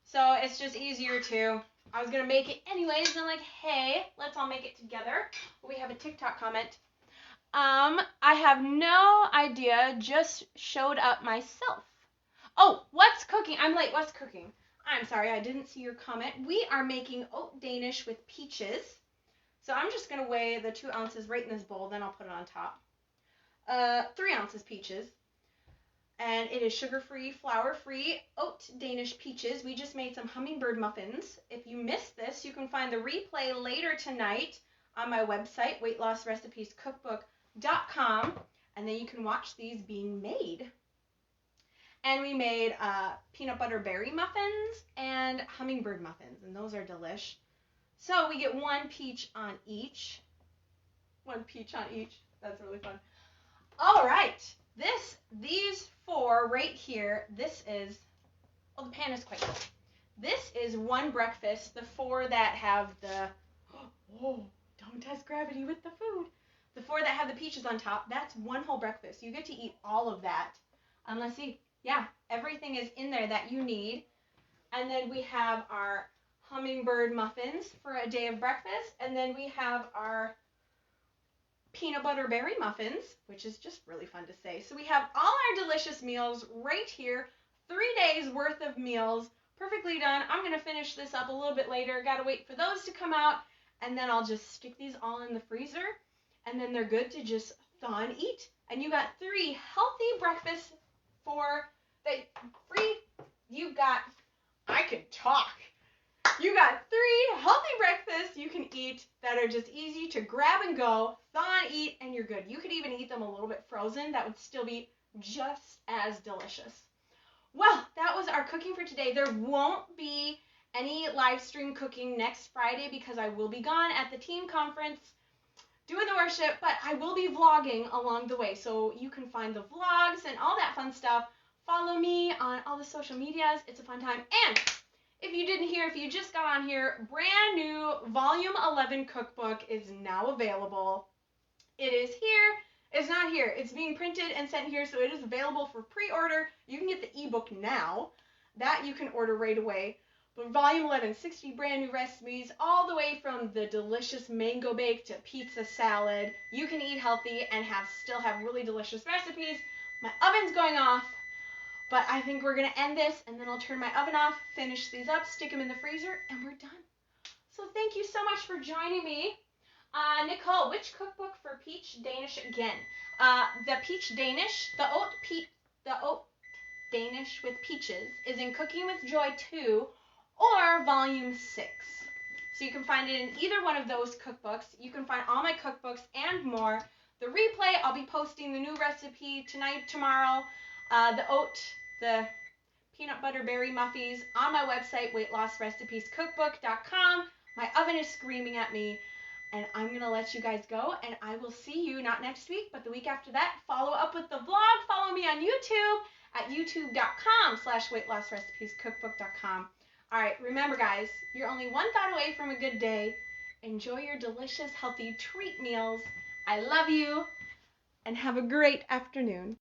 So it's just easier to, I was going to make it anyways, and I'm like, hey, let's all make it together. We have a TikTok comment. I have no idea, just showed up myself. Oh, what's cooking? I'm late, what's cooking? I'm sorry, I didn't see your comment. We are making oat Danish with peaches. So I'm just going to weigh the 2 ounces right in this bowl, then I'll put it on top. 3 ounces peaches. And it is sugar-free, flour-free, oat Danish peaches. We just made some hummingbird muffins. If you missed this, you can find the replay later tonight on my website, weightlossrecipescookbook.com. And then you can watch these being made. And we made peanut butter berry muffins and hummingbird muffins, and those are delish. So we get 1 peach on each. 1 peach on each. That's really fun. All right. These 4 right here, this is, oh, the pan is quite cool. This is 1 breakfast. The 4 that have the, oh, don't test gravity with the food. The 4 that have the peaches on top, that's 1 whole breakfast. You get to eat all of that. Let's see. Yeah, everything is in there that you need. And then we have our hummingbird muffins for a day of breakfast. And then we have our peanut butter berry muffins, which is just really fun to say. So we have all our delicious meals right here. 3 days worth of meals. Perfectly done. I'm going to finish this up a little bit later. Got to wait for those to come out. And then I'll just stick these all in the freezer. And then they're good to just thaw and eat. And you got 3 healthy breakfasts for the free. You got, I could talk. You got 3 healthy breakfasts you can eat that are just easy to grab and go, thaw and eat, and you're good. You could even eat them a little bit frozen. That would still be just as delicious. Well, that was our cooking for today. There won't be any live stream cooking next Friday because I will be gone at the team conference doing the worship, but I will be vlogging along the way. So you can find the vlogs and all that fun stuff. Follow me on all the social medias. It's a fun time. And if you didn't hear, if you just got on here, brand new Volume 11 cookbook is now available. It is here. It's not here. It's being printed and sent here, so it is available for pre-order. You can get the ebook now. That you can order right away. But Volume 11, 60 brand new recipes, all the way from the delicious mango bake to pizza salad. You can eat healthy and still have really delicious recipes. My oven's going off. But I think we're going to end this, and then I'll turn my oven off, finish these up, stick them in the freezer, and we're done. So thank you so much for joining me. Nicole, which cookbook for Peach Danish again? The Peach Danish, the oat Danish with peaches is in Cooking with Joy 2 or Volume 6. So you can find it in either one of those cookbooks. You can find all my cookbooks and more. The replay, I'll be posting the new recipe tonight, tomorrow. The peanut butter berry muffies on my website, weightlossrecipescookbook.com. My oven is screaming at me, and I'm going to let you guys go, and I will see you not next week, but the week after that. Follow up with the vlog. Follow me on YouTube at youtube.com/weightlossrecipescookbook.com. All right, remember, guys, you're only one thought away from a good day. Enjoy your delicious, healthy treat meals. I love you, and have a great afternoon.